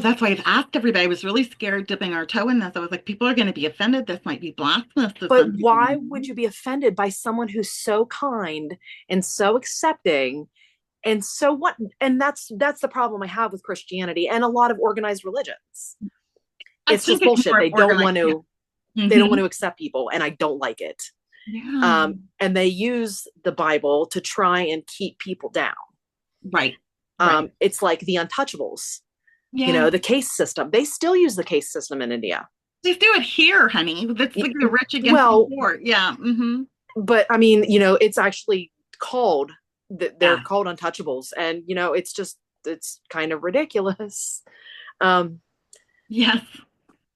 [SPEAKER 1] That's why I've asked everybody. I was really scared dipping our toe in this. I was like, people are going to be offended. This might be blasphemous to
[SPEAKER 6] But
[SPEAKER 1] some people.
[SPEAKER 6] why would you be offended by someone who's so kind and so accepting and so what? And that's the problem I have with Christianity and a lot of organized religions.
[SPEAKER 1] I
[SPEAKER 6] It's
[SPEAKER 1] think
[SPEAKER 6] just
[SPEAKER 1] it's
[SPEAKER 6] bullshit.
[SPEAKER 1] more
[SPEAKER 6] They don't
[SPEAKER 1] organized.
[SPEAKER 6] want to.
[SPEAKER 1] Yeah.
[SPEAKER 6] They don't want to accept people, and I don't like it.
[SPEAKER 1] Yeah.
[SPEAKER 6] And they use the Bible to try and keep people down.
[SPEAKER 1] Right. Right.
[SPEAKER 6] It's like the Untouchables.
[SPEAKER 1] Yeah.
[SPEAKER 6] The case system. They still use the case system in India.
[SPEAKER 1] They do it here, honey. That's like the rich against the poor. Yeah. Mm-hmm.
[SPEAKER 6] But I mean, it's actually called they're called Untouchables, and it's kind of ridiculous.
[SPEAKER 1] Yes.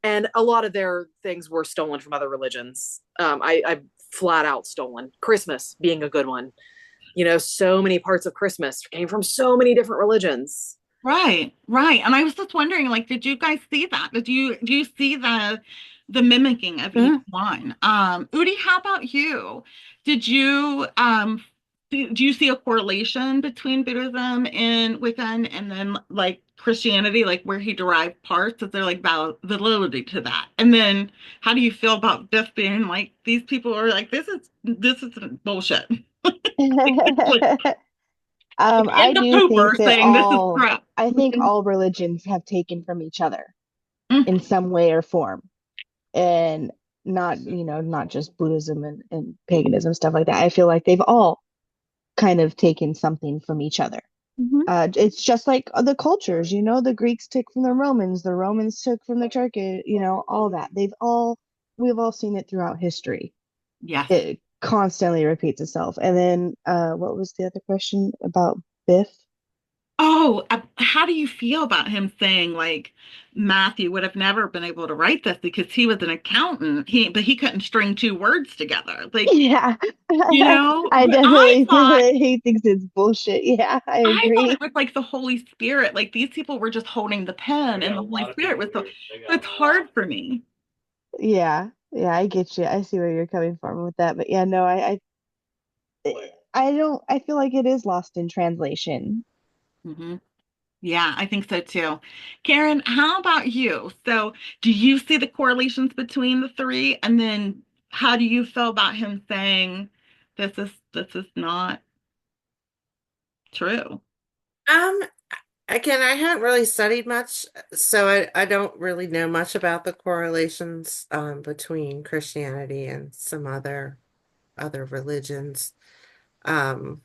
[SPEAKER 6] And a lot of their things were stolen from other religions. I flat out stolen. Christmas being a good one. So many parts of Christmas came from so many different religions.
[SPEAKER 1] Right, right. And I was just wondering, like, did you guys see that? Do you see the mimicking of each one? Udi, how about you? Did you do you see a correlation between Buddhism and Wiccan and then like Christianity, like where he derived parts? Is there like validity to that? And then how do you feel about Biff being like these people are like this is bullshit? Like,
[SPEAKER 5] I
[SPEAKER 1] in the
[SPEAKER 5] do think
[SPEAKER 1] pooper
[SPEAKER 5] that
[SPEAKER 1] saying this is crap.
[SPEAKER 5] I think all religions have taken from each other
[SPEAKER 1] Mm.
[SPEAKER 5] in some way or form. And not just Buddhism and paganism, stuff like that. I feel like they've all kind of taken something from each other.
[SPEAKER 1] Mhm.
[SPEAKER 5] It's just like the cultures, the Greeks took from the Romans took from the Turkish, all that. We've all seen it throughout history.
[SPEAKER 1] Yes.
[SPEAKER 5] It constantly repeats itself. And then what was the other question about Biff?
[SPEAKER 1] Oh, how do you feel about him saying like Matthew would have never been able to write this because he was an accountant, but he couldn't string two words together. Like,
[SPEAKER 5] Yeah. I
[SPEAKER 1] but I
[SPEAKER 5] definitely feel
[SPEAKER 1] thought
[SPEAKER 5] that he thinks it's bullshit. Yeah, I
[SPEAKER 1] I thought
[SPEAKER 5] agree.
[SPEAKER 1] it was like the Holy Spirit. Like these people were just holding the pen, and the Holy Spirit was so. It's hard for me.
[SPEAKER 5] Yeah, yeah, I get you. I see where you're coming from with that. But yeah, no, I don't. I feel like it is lost in translation.
[SPEAKER 1] Hmm. Yeah, I think so too. Karen, how about you? So, do you see the correlations between the three? And then how do you feel about him saying this is not true?
[SPEAKER 4] Um, Again, I haven't really studied much, so I don't really know much about the correlations between Christianity and some other religions. Um,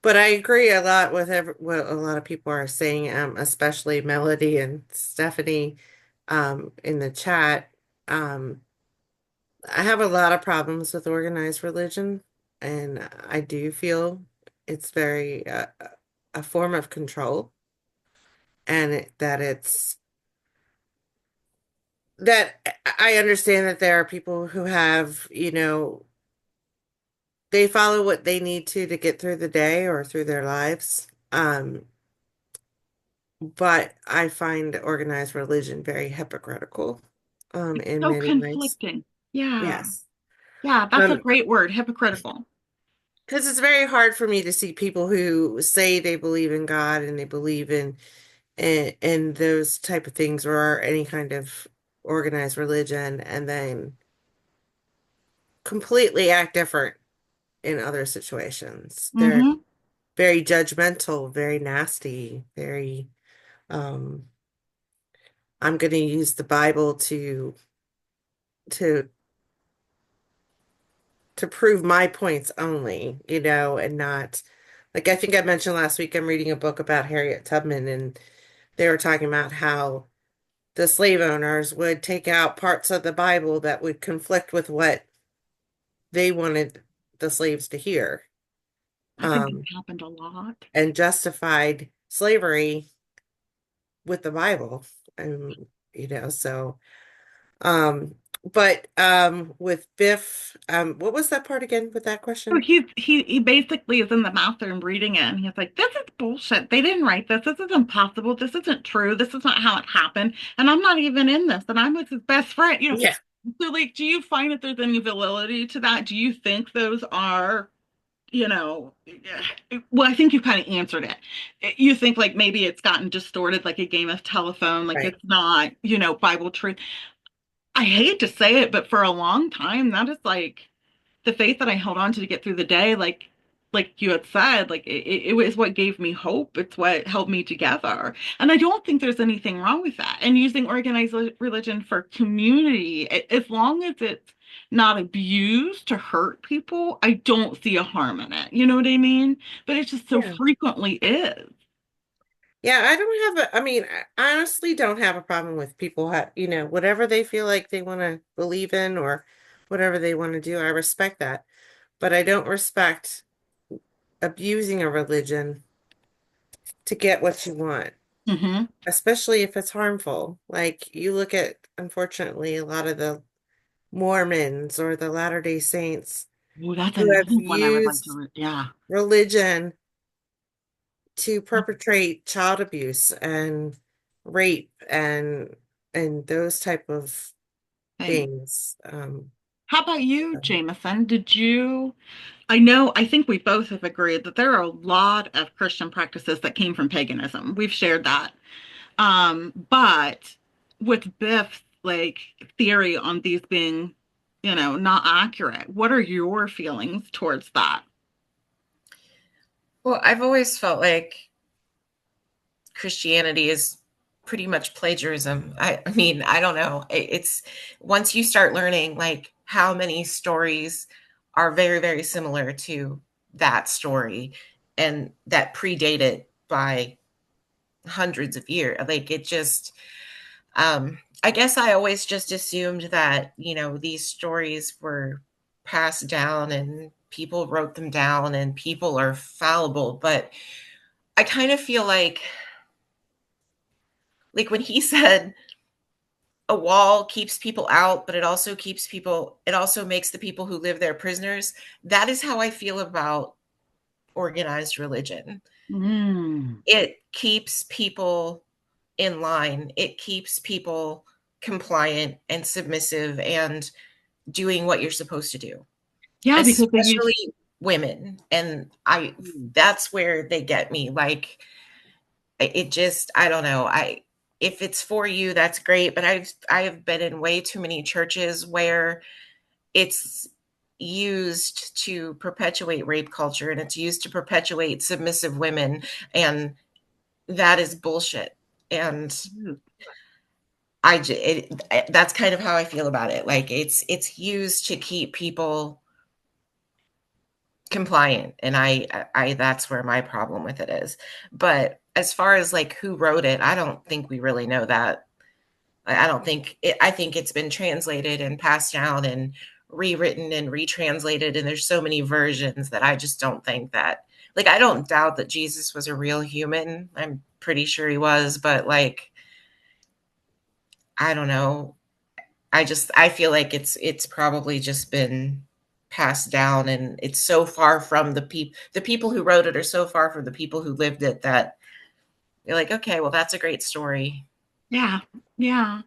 [SPEAKER 4] but I agree a lot with what a lot of people are saying, especially Melody and Stephanie in the chat. Um, I have a lot of problems with organized religion, and I do feel it's very a form of control, and that I understand that there are people who have, they follow what they need to get through the day or through their lives. But I find organized religion very hypocritical, in
[SPEAKER 1] So
[SPEAKER 4] many ways.
[SPEAKER 1] conflicting. Yeah.
[SPEAKER 4] Yes.
[SPEAKER 1] Yeah, that's a great word, hypocritical.
[SPEAKER 4] Because it's very hard for me to see people who say they believe in God and they believe in those type of things or any kind of organized religion and then completely act different in other situations. They're
[SPEAKER 1] Hmm.
[SPEAKER 4] very judgmental, very nasty, very um I'm going to use the Bible to to prove my points only, and not like I think I mentioned last week I'm reading a book about Harriet Tubman and they were talking about how the slave owners would take out parts of the Bible that would conflict with what they wanted the slaves to hear,
[SPEAKER 1] I think
[SPEAKER 4] um,
[SPEAKER 1] that happened a lot.
[SPEAKER 4] and justified slavery with the Bible. So, um, but with Biff, what was that part again with that
[SPEAKER 1] So
[SPEAKER 4] question?
[SPEAKER 1] he basically is in the bathroom reading it, and he's like, "This is bullshit. They didn't write this. This is impossible. This isn't true. This is not how it happened. And I'm not even in this. And I'm with his best friend."
[SPEAKER 4] Yeah.
[SPEAKER 1] So like, do you find that there's any validity to that? Do you think those are you know, well, I think you kind of answered it. You think like maybe it's gotten distorted like a game of telephone, like
[SPEAKER 4] Right.
[SPEAKER 1] it's not, Bible truth. I hate to say it, but for a long time, that is like the faith that I held on to get through the day, like you had said, like it was what gave me hope. It's what held me together. And I don't think there's anything wrong with that. And using organized religion for community, as long as it's not abused to hurt people, I don't see a harm in it. You know what I mean? But it just so
[SPEAKER 4] Yeah.
[SPEAKER 1] frequently is.
[SPEAKER 4] Yeah, I don't have a, I mean, I honestly don't have a problem with people whatever they feel like they want to believe in or whatever they want to do. I respect that. But I don't respect abusing a religion to get what you want,
[SPEAKER 1] Hmm.
[SPEAKER 4] especially if it's harmful. Like you look at, unfortunately, a lot of the Mormons or the Latter-day Saints
[SPEAKER 1] Oh, that's
[SPEAKER 4] who
[SPEAKER 1] another
[SPEAKER 4] have
[SPEAKER 1] one I would like to,
[SPEAKER 4] used
[SPEAKER 1] yeah.
[SPEAKER 4] religion to perpetrate child abuse and rape and those type of
[SPEAKER 1] Thing.
[SPEAKER 4] things.
[SPEAKER 1] How about you, Jameson? I think we both have agreed that there are a lot of Christian practices that came from paganism. We've shared that. But with Biff's like theory on these being, not accurate, what are your feelings towards that?
[SPEAKER 3] Well, I've always felt like Christianity is pretty much plagiarism. I mean, I don't know. It's once you start learning like how many stories are very, very similar to that story and that predate it by hundreds of years, like it just, I guess I always just assumed that, these stories were passed down and people wrote them down and people are fallible. But I kind of feel like when he said a wall keeps people out, but it also makes the people who live there prisoners. That is how I feel about organized religion.
[SPEAKER 1] Mm.
[SPEAKER 3] It keeps people in line, it keeps people compliant and submissive and doing what you're supposed to do,
[SPEAKER 1] Yeah, because they use.
[SPEAKER 3] especially women. And that's where they get me. Like, it just, I don't know. If it's for you, that's great. But I have been in way too many churches where it's used to perpetuate rape culture and it's used to perpetuate submissive women. And that is bullshit. And that's kind of how I feel about it. Like it's used to keep people compliant, and I that's where my problem with it is. But as far as like who wrote it, I don't think we really know that. I don't think it, I think it's been translated and passed down and rewritten and retranslated, and there's so many versions that I just don't think that, like, I don't doubt that Jesus was a real human. I'm pretty sure he was, but like, I don't know. I feel like it's probably just been passed down, and it's so far from the people who wrote it are so far from the people who lived it that you're like, okay, well, that's a great story.
[SPEAKER 1] Yeah, yeah.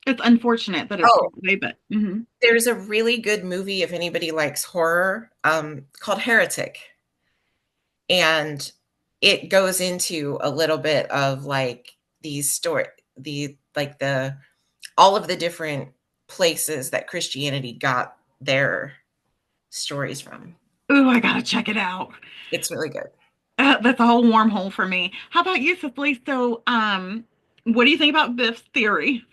[SPEAKER 1] It's unfortunate that it's
[SPEAKER 3] Oh,
[SPEAKER 1] that way, but mhm.
[SPEAKER 3] there's a really good movie if anybody likes horror, called Heretic, and it goes into a little bit of like these story the like the all of the different places that Christianity got their stories from.
[SPEAKER 1] Ooh, I gotta check it out.
[SPEAKER 3] It's really good.
[SPEAKER 1] That's a whole wormhole for me. How about you, Cicely? So, what do you think about Biff's theory?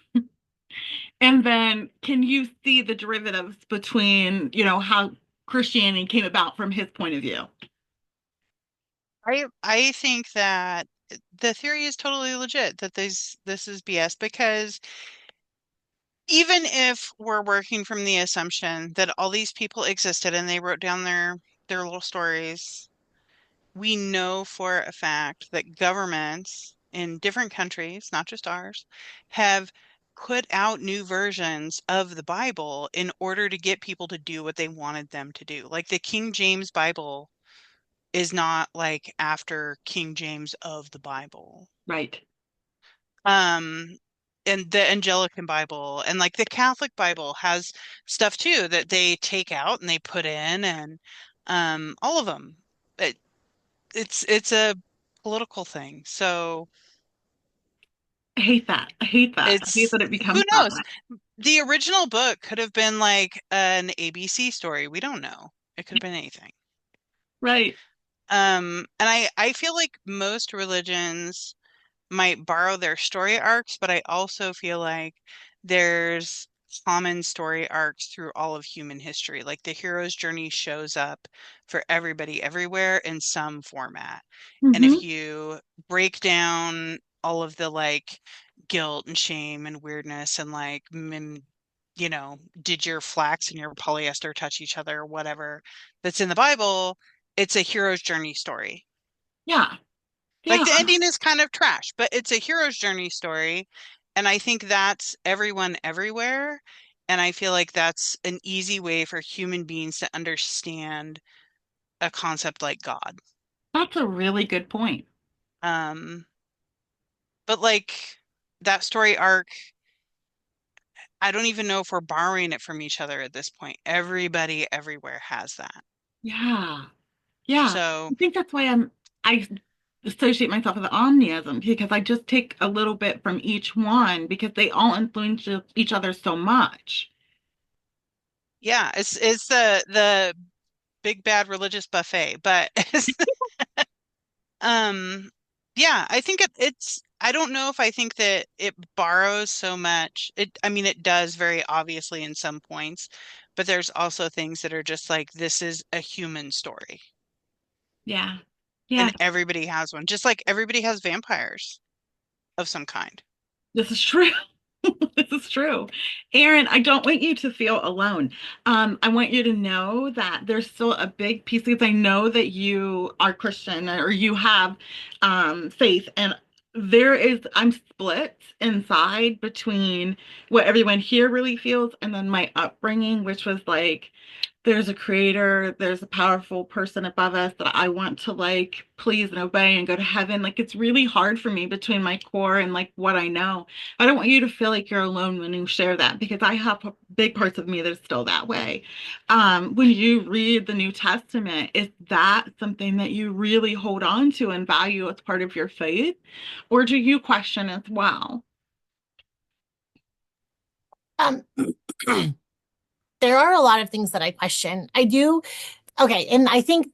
[SPEAKER 1] And then can you see the derivatives between, how Christianity came about from his point of view?
[SPEAKER 10] I think that the theory is totally legit that this is BS because even if we're working from the assumption that all these people existed and they wrote down their little stories, we know for a fact that governments in different countries, not just ours, have put out new versions of the Bible in order to get people to do what they wanted them to do. Like the King James Bible is not like after King James of the Bible.
[SPEAKER 1] Right.
[SPEAKER 10] Um, and the Anglican Bible and like the Catholic Bible has stuff too that they take out and they put in, and all of them. It, it's a political thing. So
[SPEAKER 1] I hate that. I hate that. I hate
[SPEAKER 10] it's
[SPEAKER 1] that it
[SPEAKER 10] who
[SPEAKER 1] becomes that
[SPEAKER 10] knows?
[SPEAKER 1] way.
[SPEAKER 10] The original book could have been like an ABC story. We don't know. It could have been anything.
[SPEAKER 1] Right.
[SPEAKER 10] And I feel like most religions might borrow their story arcs, but I also feel like there's common story arcs through all of human history. Like the hero's journey shows up for everybody everywhere in some format. And
[SPEAKER 1] Hmm.
[SPEAKER 10] if you break down all of the like guilt and shame and weirdness and like, did your flax and your polyester touch each other or whatever that's in the Bible, it's a hero's journey story.
[SPEAKER 1] Yeah.
[SPEAKER 10] Like
[SPEAKER 1] Yeah.
[SPEAKER 10] the ending is kind of trash, but it's a hero's journey story. And I think that's everyone everywhere. And I feel like that's an easy way for human beings to understand a concept like God.
[SPEAKER 1] That's a really good point.
[SPEAKER 10] Um, but like that story arc, I don't even know if we're borrowing it from each other at this point. Everybody everywhere has that.
[SPEAKER 1] Yeah. Yeah.
[SPEAKER 10] So,
[SPEAKER 1] I think that's why I associate myself with omniism because I just take a little bit from each one because they all influence each other so much.
[SPEAKER 10] yeah, it's the big bad religious buffet, but Um, yeah, I think it's I don't know if I think that it borrows so much. I mean it does very obviously in some points, but there's also things that are just like this is a human story
[SPEAKER 1] Yeah. Yeah.
[SPEAKER 10] and everybody has one. Just like everybody has vampires of some kind.
[SPEAKER 1] This is true. This is true. Aaron, I don't want you to feel alone. I want you to know that there's still a big piece because I know that you are Christian or you have faith, and I'm split inside between what everyone here really feels and then my upbringing, which was like, there's a creator, there's a powerful person above us that I want to like please and obey and go to heaven. Like it's really hard for me between my core and like what I know. I don't want you to feel like you're alone when you share that because I have big parts of me that's still that way. When you read the New Testament, is that something that you really hold on to and value as part of your faith? Or do you question as well?
[SPEAKER 2] Um, there are a lot of things that I question. I do. Okay, and I think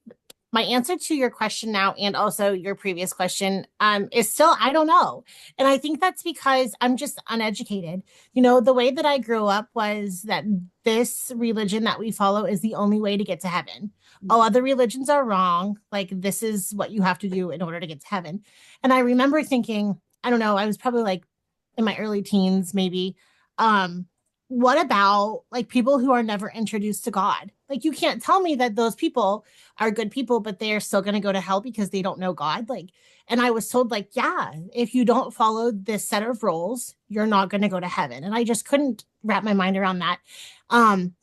[SPEAKER 2] my answer to your question now and also your previous question is still I don't know. And I think that's because I'm just uneducated. The way that I grew up was that this religion that we follow is the only way to get to heaven. All other religions are wrong. Like this is what you have to do in order to get to heaven. And I remember thinking, I don't know, I was probably like in my early teens maybe. um what about like people who are never introduced to God? Like you can't tell me that those people are good people, but they are still going to go to hell because they don't know God. Like, and I was told, like, yeah, if you don't follow this set of rules, you're not going to go to heaven. And I just couldn't wrap my mind around that. Um,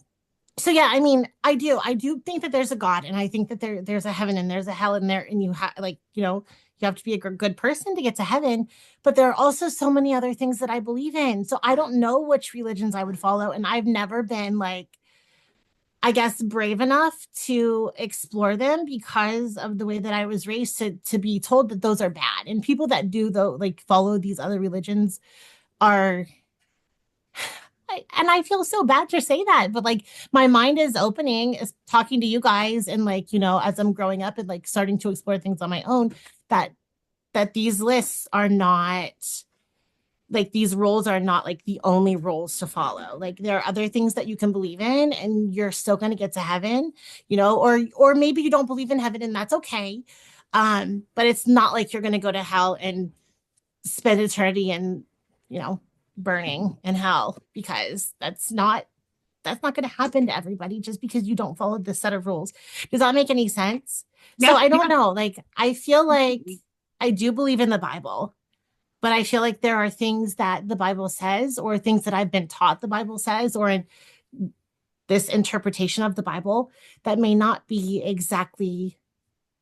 [SPEAKER 2] so yeah, I mean, I do think that there's a God, and I think that there's a heaven and there's a hell in there, and you have like, you have to be a good person to get to heaven. But there are also so many other things that I believe in. So I don't know which religions I would follow, and I've never been like, I guess, brave enough to explore them because of the way that I was raised to be told that those are bad. And people that do though, like follow these other religions are and I feel so bad to say that, but like my mind is opening, is talking to you guys, and like, as I'm growing up and like starting to explore things on my own, that these lists are not like these rules are not like the only rules to follow. Like there are other things that you can believe in and you're still going to get to heaven, or maybe you don't believe in heaven and that's okay. But it's not like you're going to go to hell and spend eternity in, you know, burning in hell, because that's not going to happen to everybody just because you don't follow this set of rules. Does that make any sense? So
[SPEAKER 1] Yeah,
[SPEAKER 2] I don't
[SPEAKER 1] yeah.
[SPEAKER 2] know. Like I feel like I do believe in the Bible, but I feel like there are things that the Bible says, or things that I've been taught the Bible says, or in this interpretation of the Bible that may not be exactly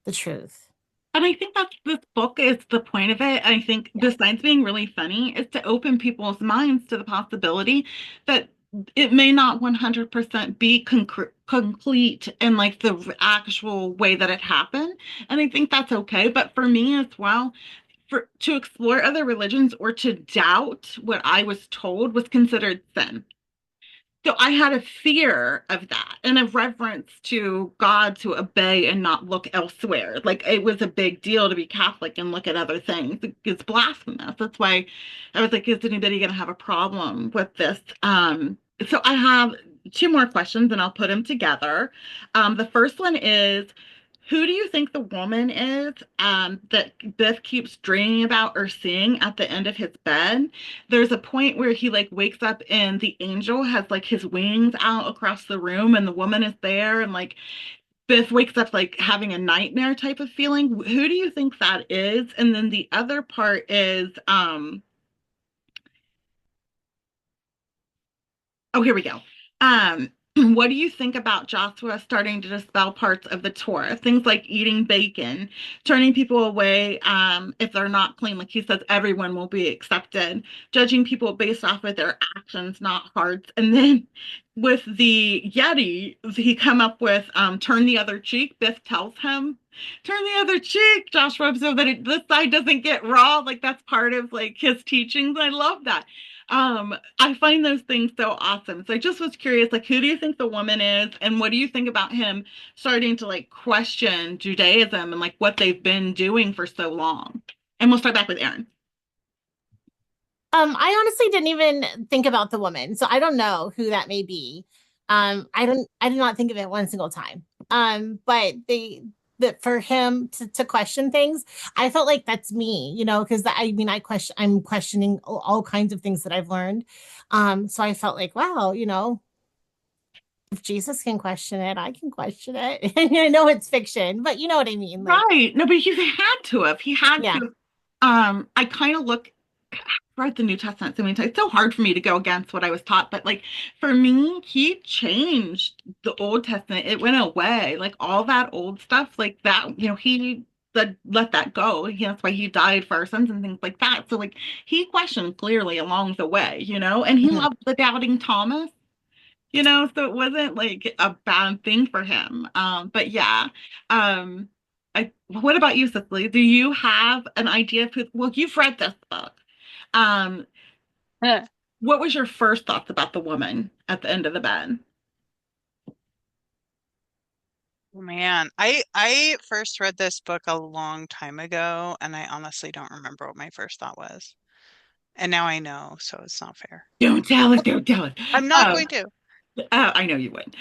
[SPEAKER 2] the truth.
[SPEAKER 1] And I think that's this book is the point of it. I think
[SPEAKER 2] Yeah.
[SPEAKER 1] besides being really funny, is to open people's minds to the possibility that it may not 100% be complete in like the actual way that it happened. And I think that's okay. But for me as well, for to explore other religions or to doubt what I was told was considered sin. So I had a fear of that and a reverence to God to obey and not look elsewhere. Like it was a big deal to be Catholic and look at other things. It's blasphemous. That's why I was like, is anybody going to have a problem with this? So I have two more questions and I'll put them together. The first one is, who do you think the woman is that Biff keeps dreaming about or seeing at the end of his bed? There's a point where he like wakes up and the angel has like his wings out across the room and the woman is there and like Biff wakes up like having a nightmare type of feeling. Who do you think that is? And then the other part is oh, here we go. What do you think about Joshua starting to dispel parts of the Torah? Things like eating bacon, turning people away if they're not clean. Like he says, everyone will be accepted, judging people based off of their actions, not hearts. And then with the Yeti, he come up with turn the other cheek. Biff tells him, turn the other cheek, Joshua, so that this side doesn't get raw. Like that's part of like his teachings. I love that. I find those things so awesome. So I just was curious, like, who do you think the woman is, and what do you think about him starting to like question Judaism and like what they've been doing for so long? And we'll start back with Aaron.
[SPEAKER 2] I honestly didn't even think about the woman, so I don't know who that may be. I did not think of it one single time. But that for him to question things, I felt like that's me, because I mean, I'm questioning all kinds of things that I've learned. So I felt like, wow, if Jesus can question it, I can question it. And I know it's fiction, but you know what I mean? Like,
[SPEAKER 1] Right. No, but he had to have. He had
[SPEAKER 2] yeah.
[SPEAKER 1] to. I kind of look I've read the New Testament so many times. It's so hard for me to go against what I was taught, but like for me, he changed the Old Testament. It went away. Like all that old stuff, like that, he let that go. That's why he died for our sins and things like that. So like he questioned clearly along the way, and he
[SPEAKER 2] Mhm.
[SPEAKER 1] loved the doubting Thomas. So it wasn't like a bad thing for him. But yeah. Um, what about you, Cicely? Do you have an idea of who, well, you've read this book. Um, what was your first thoughts about the woman at the end of the bed?
[SPEAKER 10] Oh, man, I first read this book a long time ago, and I honestly don't remember what my first thought was. And now I know, so it's not fair.
[SPEAKER 1] Don't tell us, don't tell us.
[SPEAKER 10] I'm not
[SPEAKER 1] Um,
[SPEAKER 10] going to.
[SPEAKER 1] I know you would.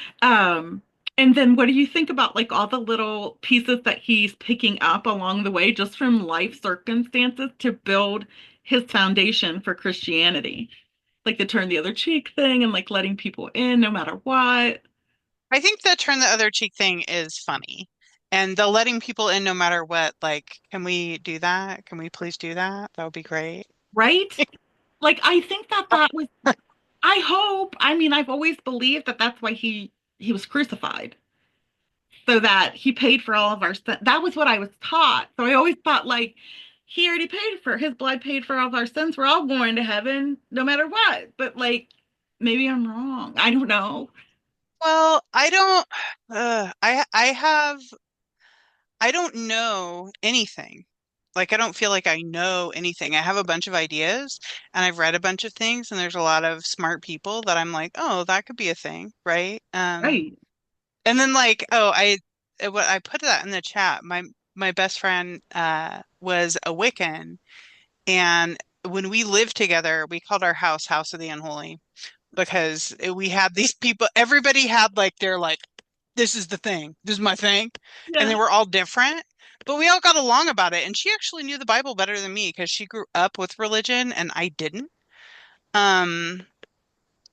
[SPEAKER 1] And then what do you think about like all the little pieces that he's picking up along the way just from life circumstances to build his foundation for Christianity? Like the turn the other cheek thing and like letting people in no matter what.
[SPEAKER 10] I think the turn the other cheek thing is funny. And the letting people in no matter what, like, can we do that? Can we please do that? That would be great.
[SPEAKER 1] Right? Like I think that that was I hope. I mean, I've always believed that that's why he was crucified. So that he paid for all of our sins. That was what I was taught. So I always thought like he already paid for his blood paid for all of our sins. We're all going to heaven no matter what. But like maybe I'm wrong. I don't know.
[SPEAKER 10] Well, I don't I don't know anything. Like I don't feel like I know anything. I have a bunch of ideas and I've read a bunch of things and there's a lot of smart people that I'm like, "Oh, that could be a thing," right?
[SPEAKER 1] Right.
[SPEAKER 10] And then like, oh, what I put that in the chat. My best friend was a Wiccan, and when we lived together, we called our house House of the Unholy because we had these people, everybody had like their like, this is the thing, this is my thing, and they
[SPEAKER 1] Yeah.
[SPEAKER 10] were all different, but we all got along about it. And she actually knew the Bible better than me because she grew up with religion and I didn't. Um,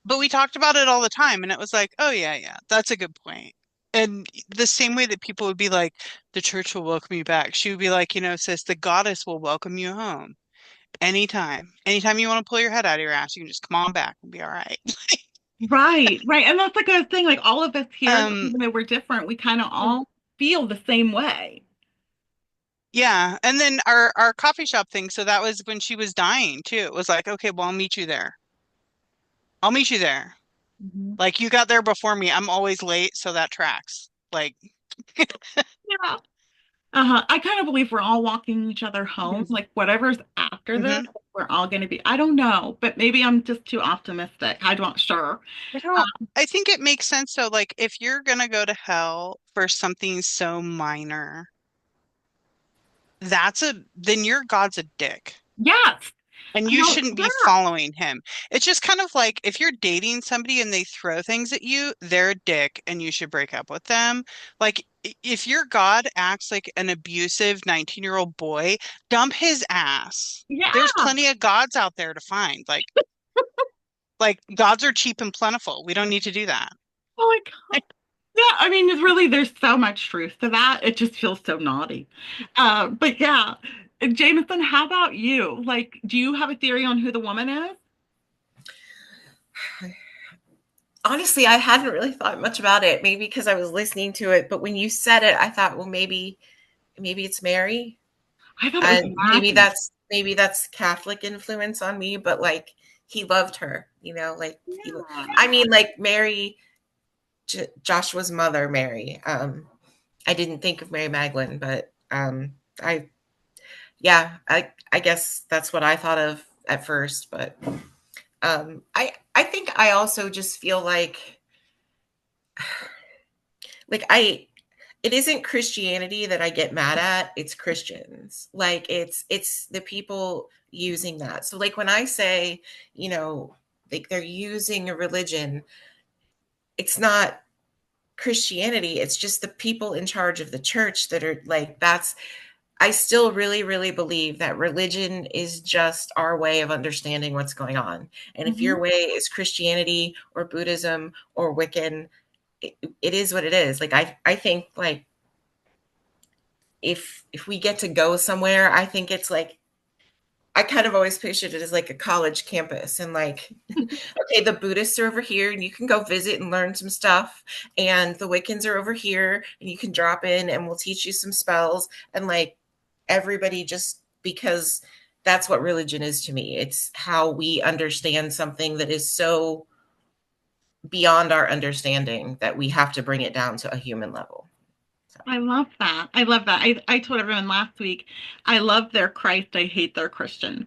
[SPEAKER 10] but we talked about it all the time, and it was like, oh yeah, yeah, that's a good point. And the same way that people would be like, the church will welcome you back, she would be like, sis, the goddess will welcome you home anytime. Anytime you want to pull your head out of your ass, you can just come on back and be all right.
[SPEAKER 1] Right. Right. And that's like a thing, like all of us here,
[SPEAKER 10] Um,
[SPEAKER 1] even though we're different, we kind of all feel the same way.
[SPEAKER 10] Yeah, and then our coffee shop thing, so that was when she was dying too. It was like, okay, well, I'll meet you there. I'll meet you there.
[SPEAKER 1] Mhm.
[SPEAKER 10] Like you got there before me. I'm always late, so that tracks. Like,
[SPEAKER 1] Yeah. I kind of believe we're all walking each other home. Like whatever's after this,
[SPEAKER 10] mhm.
[SPEAKER 1] we're all going to be. I don't know, but maybe I'm just too optimistic. I'm not sure.
[SPEAKER 10] I don't, I think it makes sense though, like if you're gonna go to hell for something so minor, then your God's a dick.
[SPEAKER 1] Yes.
[SPEAKER 10] And
[SPEAKER 1] I
[SPEAKER 10] you
[SPEAKER 1] don't,
[SPEAKER 10] shouldn't be
[SPEAKER 1] yeah.
[SPEAKER 10] following him. It's just kind of like if you're dating somebody and they throw things at you, they're a dick and you should break up with them. Like if your God acts like an abusive 19-year-old boy, dump his ass. There's
[SPEAKER 1] Yeah.
[SPEAKER 10] plenty of gods out there to find. Like gods are cheap and plentiful. We don't need to do that.
[SPEAKER 1] Oh my God. Yeah. I mean, it's really, there's so much truth to that. It just feels so naughty. But yeah. Jameson, how about you? Like, do you have a theory on who the woman is?
[SPEAKER 3] Honestly, I hadn't really thought much about it. Maybe because I was listening to it, but when you said it, I thought, well, maybe it's Mary,
[SPEAKER 1] I thought it was
[SPEAKER 3] and
[SPEAKER 1] Maggie.
[SPEAKER 3] maybe that's Catholic influence on me. But like, he loved her, like
[SPEAKER 1] Yeah.
[SPEAKER 3] I mean, like Mary, Joshua's mother, Mary. I didn't think of Mary Magdalene, but I yeah, I guess that's what I thought of at first. But I think I also just feel like I it isn't Christianity that I get mad at, it's Christians. Like it's the people using that. So like when I say, like they're using a religion, it's not Christianity, it's just the people in charge of the church that are like that's I still really, really believe that religion is just our way of understanding what's going on. And if
[SPEAKER 1] Mhm.
[SPEAKER 3] your way is Christianity or Buddhism or Wiccan, it is what it is. Like I think like if we get to go somewhere, I think it's like I kind of always pictured it as like a college campus and like okay, the Buddhists are over here and you can go visit and learn some stuff and the Wiccans are over here and you can drop in and we'll teach you some spells and like everybody just because that's what religion is to me. It's how we understand something that is so beyond our understanding that we have to bring it down to a human level. So.
[SPEAKER 1] I love that. I love that. I told everyone last week, I love their Christ. I hate their Christians.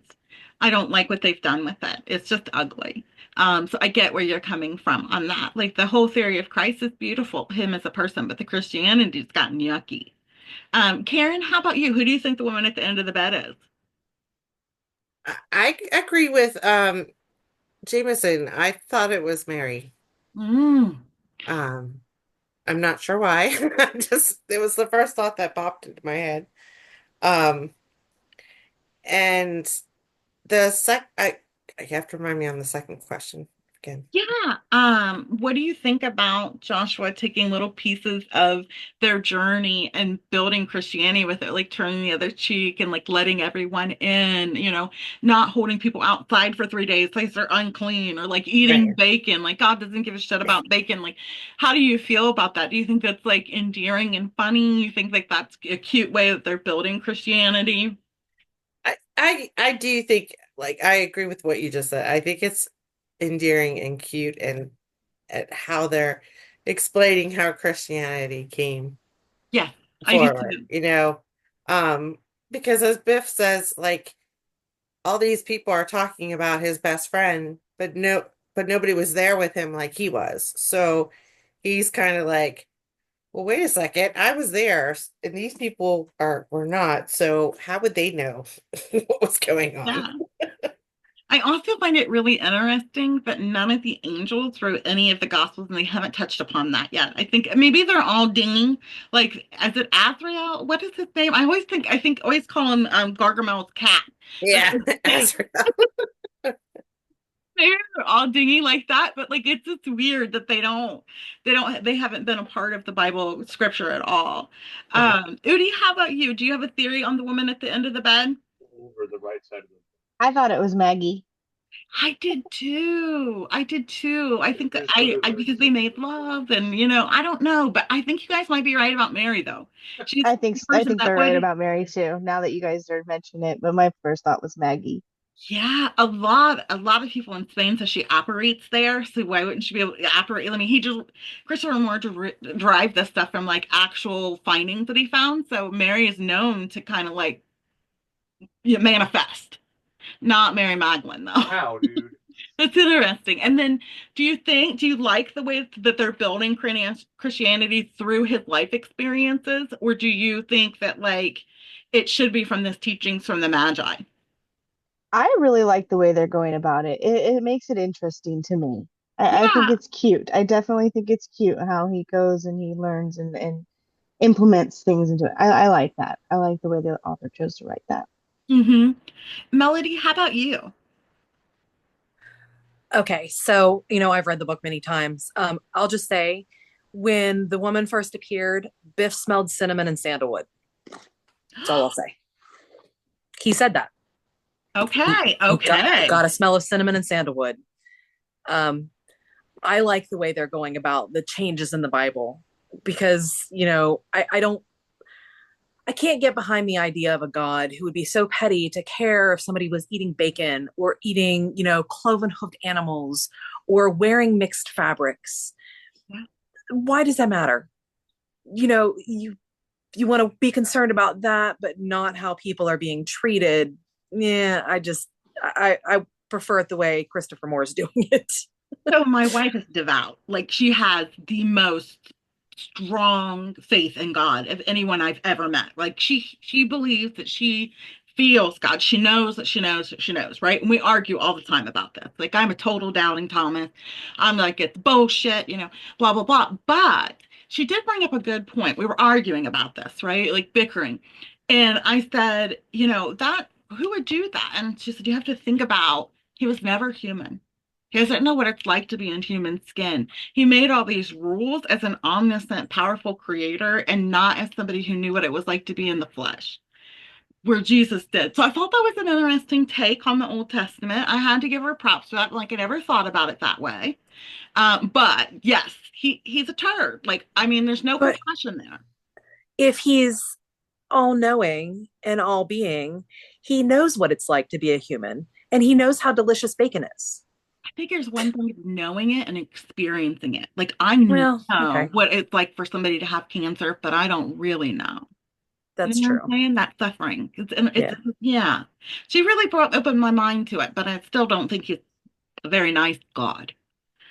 [SPEAKER 1] I don't like what they've done with it. It's just ugly. So I get where you're coming from on that. Like the whole theory of Christ is beautiful, him as a person, but the Christianity's gotten yucky. Karen, how about you? Who do you think the woman at the end of the bed is?
[SPEAKER 4] I agree with Jameson. I thought it was Mary.
[SPEAKER 1] Mm.
[SPEAKER 4] Um, I'm not sure why. Just it was the first thought that popped into my head. Um, and the I have to remind me on the second question again.
[SPEAKER 1] Yeah. What do you think about Joshua taking little pieces of their journey and building Christianity with it, like turning the other cheek and like letting everyone in, not holding people outside for 3 days, like they're unclean, or like eating
[SPEAKER 4] Right.
[SPEAKER 1] bacon. Like God doesn't give a shit about bacon. Like, how do you feel about that? Do you think that's like endearing and funny? You think like that's a cute way that they're building Christianity?
[SPEAKER 4] I do think like I agree with what you just said. I think it's endearing and cute and at how they're explaining how Christianity came
[SPEAKER 1] Yes, I do
[SPEAKER 4] forward,
[SPEAKER 1] too.
[SPEAKER 4] um, because as Biff says, like all these people are talking about his best friend, but nobody was there with him like he was. So he's kind of like, well, wait a second, I was there, and these people were not. So how would they know what was going on?
[SPEAKER 1] Yeah. I also find it really interesting that none of the angels wrote any of the gospels and they haven't touched upon that yet. I think maybe they're all dinging. Like, is it Azrael? What is his name? I always call him Gargamel's cat. But
[SPEAKER 4] Yeah, Ezra.
[SPEAKER 1] they're all dingy like that, but like it's just weird that they haven't been a part of the Bible scripture at all.
[SPEAKER 4] Right.
[SPEAKER 1] Udi, how about you? Do you have a theory on the woman at the end of the bed?
[SPEAKER 5] I thought it was Maggie.
[SPEAKER 1] I did too. I did too. I think that I because they made love and I don't know, but I think you guys might be right about Mary though. She's the
[SPEAKER 5] I
[SPEAKER 1] person
[SPEAKER 5] think
[SPEAKER 1] that
[SPEAKER 5] they're right
[SPEAKER 1] would,
[SPEAKER 5] about Mary too, now that you guys are mentioning it, but my first thought was Maggie.
[SPEAKER 1] yeah, a lot of people in Spain say she operates there, so why wouldn't she be able to operate? I mean, he just Christopher Moore derived this stuff from like actual findings that he found. So Mary is known to kind of like manifest, not Mary Magdalene though.
[SPEAKER 11] Wow, dude.
[SPEAKER 1] That's interesting. And then do you like the way that they're building Christianity through his life experiences, or do you think that like it should be from this teachings from the Magi?
[SPEAKER 5] I really like the way they're going about it. It makes it interesting to me. I think
[SPEAKER 1] Yeah.
[SPEAKER 5] it's cute. I definitely think it's cute how he goes and he learns and implements things into it. I like that. I like the way the author chose to write that.
[SPEAKER 1] Mm-hmm. Melody, how about you?
[SPEAKER 6] Okay, so I've read the book many times. I'll just say, when the woman first appeared, Biff smelled cinnamon and sandalwood. That's all I'll say. He said that.
[SPEAKER 1] Okay,
[SPEAKER 6] He got
[SPEAKER 1] okay.
[SPEAKER 6] a smell of cinnamon and sandalwood. Um, I like the way they're going about the changes in the Bible because, I can't get behind the idea of a God who would be so petty to care if somebody was eating bacon or eating, cloven hoofed animals or wearing mixed fabrics. Why does that matter? You want to be concerned about that, but not how people are being treated. Yeah, I prefer it the way Christopher Moore is doing it.
[SPEAKER 1] So my wife is devout. Like she has the most strong faith in God of anyone I've ever met. Like she believes that she feels God. She knows that she knows that she knows, right? And we argue all the time about this. Like I'm a total doubting Thomas. I'm like it's bullshit, blah blah blah. But she did bring up a good point. We were arguing about this, right? Like bickering. And I said, that who would do that? And she said, you have to think about he was never human. He doesn't know what it's like to be in human skin. He made all these rules as an omniscient, powerful creator and not as somebody who knew what it was like to be in the flesh, where Jesus did. So I thought that was an interesting take on the Old Testament. I had to give her props for that. Like I never thought about it that way. But yes, he's a turd. Like, I mean, there's no
[SPEAKER 6] But
[SPEAKER 1] compassion there.
[SPEAKER 6] if he's all knowing and all being, he knows what it's like to be a human and he knows how delicious bacon is.
[SPEAKER 1] I think there's one thing of knowing it and experiencing it. Like I
[SPEAKER 6] Well,
[SPEAKER 1] know
[SPEAKER 6] okay.
[SPEAKER 1] what it's like for somebody to have cancer, but I don't really know. You
[SPEAKER 6] That's
[SPEAKER 1] know what
[SPEAKER 6] true.
[SPEAKER 1] I'm saying? That suffering. It's
[SPEAKER 6] Yeah.
[SPEAKER 1] yeah. She really opened my mind to it, but I still don't think he's a very nice God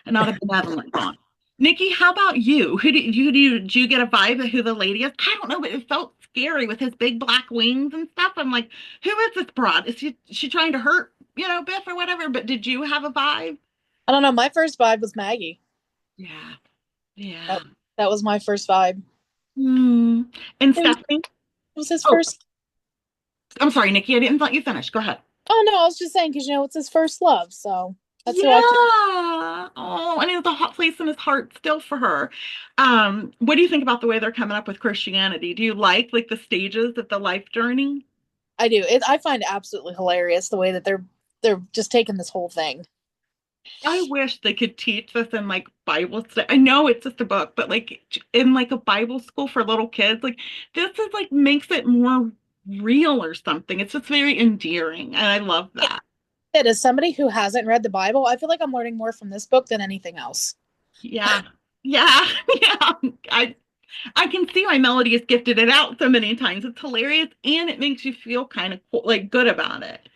[SPEAKER 1] and not a benevolent God. Nikki, how about you? Do you get a vibe of who the lady is? I don't know, but it felt scary with his big black wings and stuff. I'm like, who is this broad? Is she trying to hurt, Biff or whatever? But did you have a vibe?
[SPEAKER 7] I don't know. My first vibe was Maggie.
[SPEAKER 1] Yeah. Yeah.
[SPEAKER 7] That, that was my first vibe.
[SPEAKER 1] Hmm. And
[SPEAKER 7] It was,
[SPEAKER 1] Stephanie?
[SPEAKER 7] it was his
[SPEAKER 1] Oh,
[SPEAKER 7] first.
[SPEAKER 1] I'm sorry, Nikki. I didn't let you finish. Go ahead.
[SPEAKER 7] Oh no, I was just saying because it's his first love, so that's who I feel.
[SPEAKER 1] Yeah. Oh, and it's a hot place in his heart still for her. What do you think about the way they're coming up with Christianity? Do you like the stages of the life journey?
[SPEAKER 7] I do. I find it absolutely hilarious the way that they're just taking this whole thing.
[SPEAKER 1] I wish they could teach this in like Bible study. I know it's just a book, but like in like a Bible school for little kids, like this is like makes it more real or something. It's just very endearing, and I love that.
[SPEAKER 7] It as somebody who hasn't read the Bible, I feel like I'm learning more from this book than anything else.
[SPEAKER 1] Yeah. Yeah. Yeah. I can see why Melody has gifted it out so many times. It's hilarious and it makes you feel kind of cool, like good about it.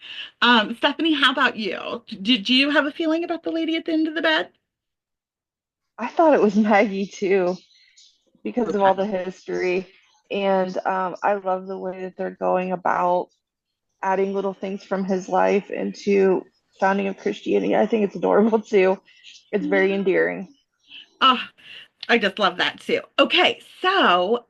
[SPEAKER 1] Stephanie, how about you? Did you have a feeling about the lady at the end of the bed?
[SPEAKER 8] I thought it was Maggie too because of all
[SPEAKER 1] Okay.
[SPEAKER 8] the history. And I love the way that they're going about adding little things from his life into founding of Christianity. I think it's adorable too. It's very
[SPEAKER 1] Yeah.
[SPEAKER 8] endearing.
[SPEAKER 1] Oh, I just love that too. Okay, so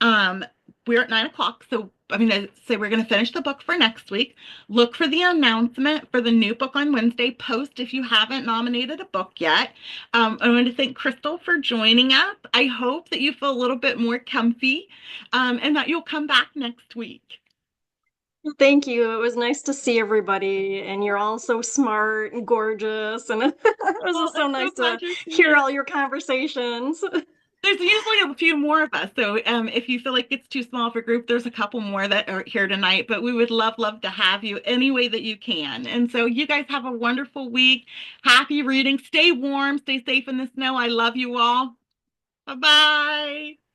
[SPEAKER 1] we're at 9 o'clock. So I'm gonna say we're gonna finish the book for next week. Look for the announcement for the new book on Wednesday. Post if you haven't nominated a book yet. I want to thank Crystal for joining us. I hope that you feel a little bit more comfy, and that you'll come back next week.
[SPEAKER 9] Thank you. It was nice to see everybody, and you're all so smart and gorgeous, and it was
[SPEAKER 1] Well,
[SPEAKER 9] just so
[SPEAKER 1] it's
[SPEAKER 9] nice
[SPEAKER 1] so
[SPEAKER 9] to
[SPEAKER 1] pleasure to
[SPEAKER 9] hear
[SPEAKER 1] you.
[SPEAKER 9] all your conversations.
[SPEAKER 1] There's usually a few more of us, so if you feel like it's too small of a group, there's a couple more that are here tonight. But we would love to have you any way that you can. And so you guys have a wonderful week. Happy reading. Stay warm. Stay safe in the snow. I love you all. Bye bye.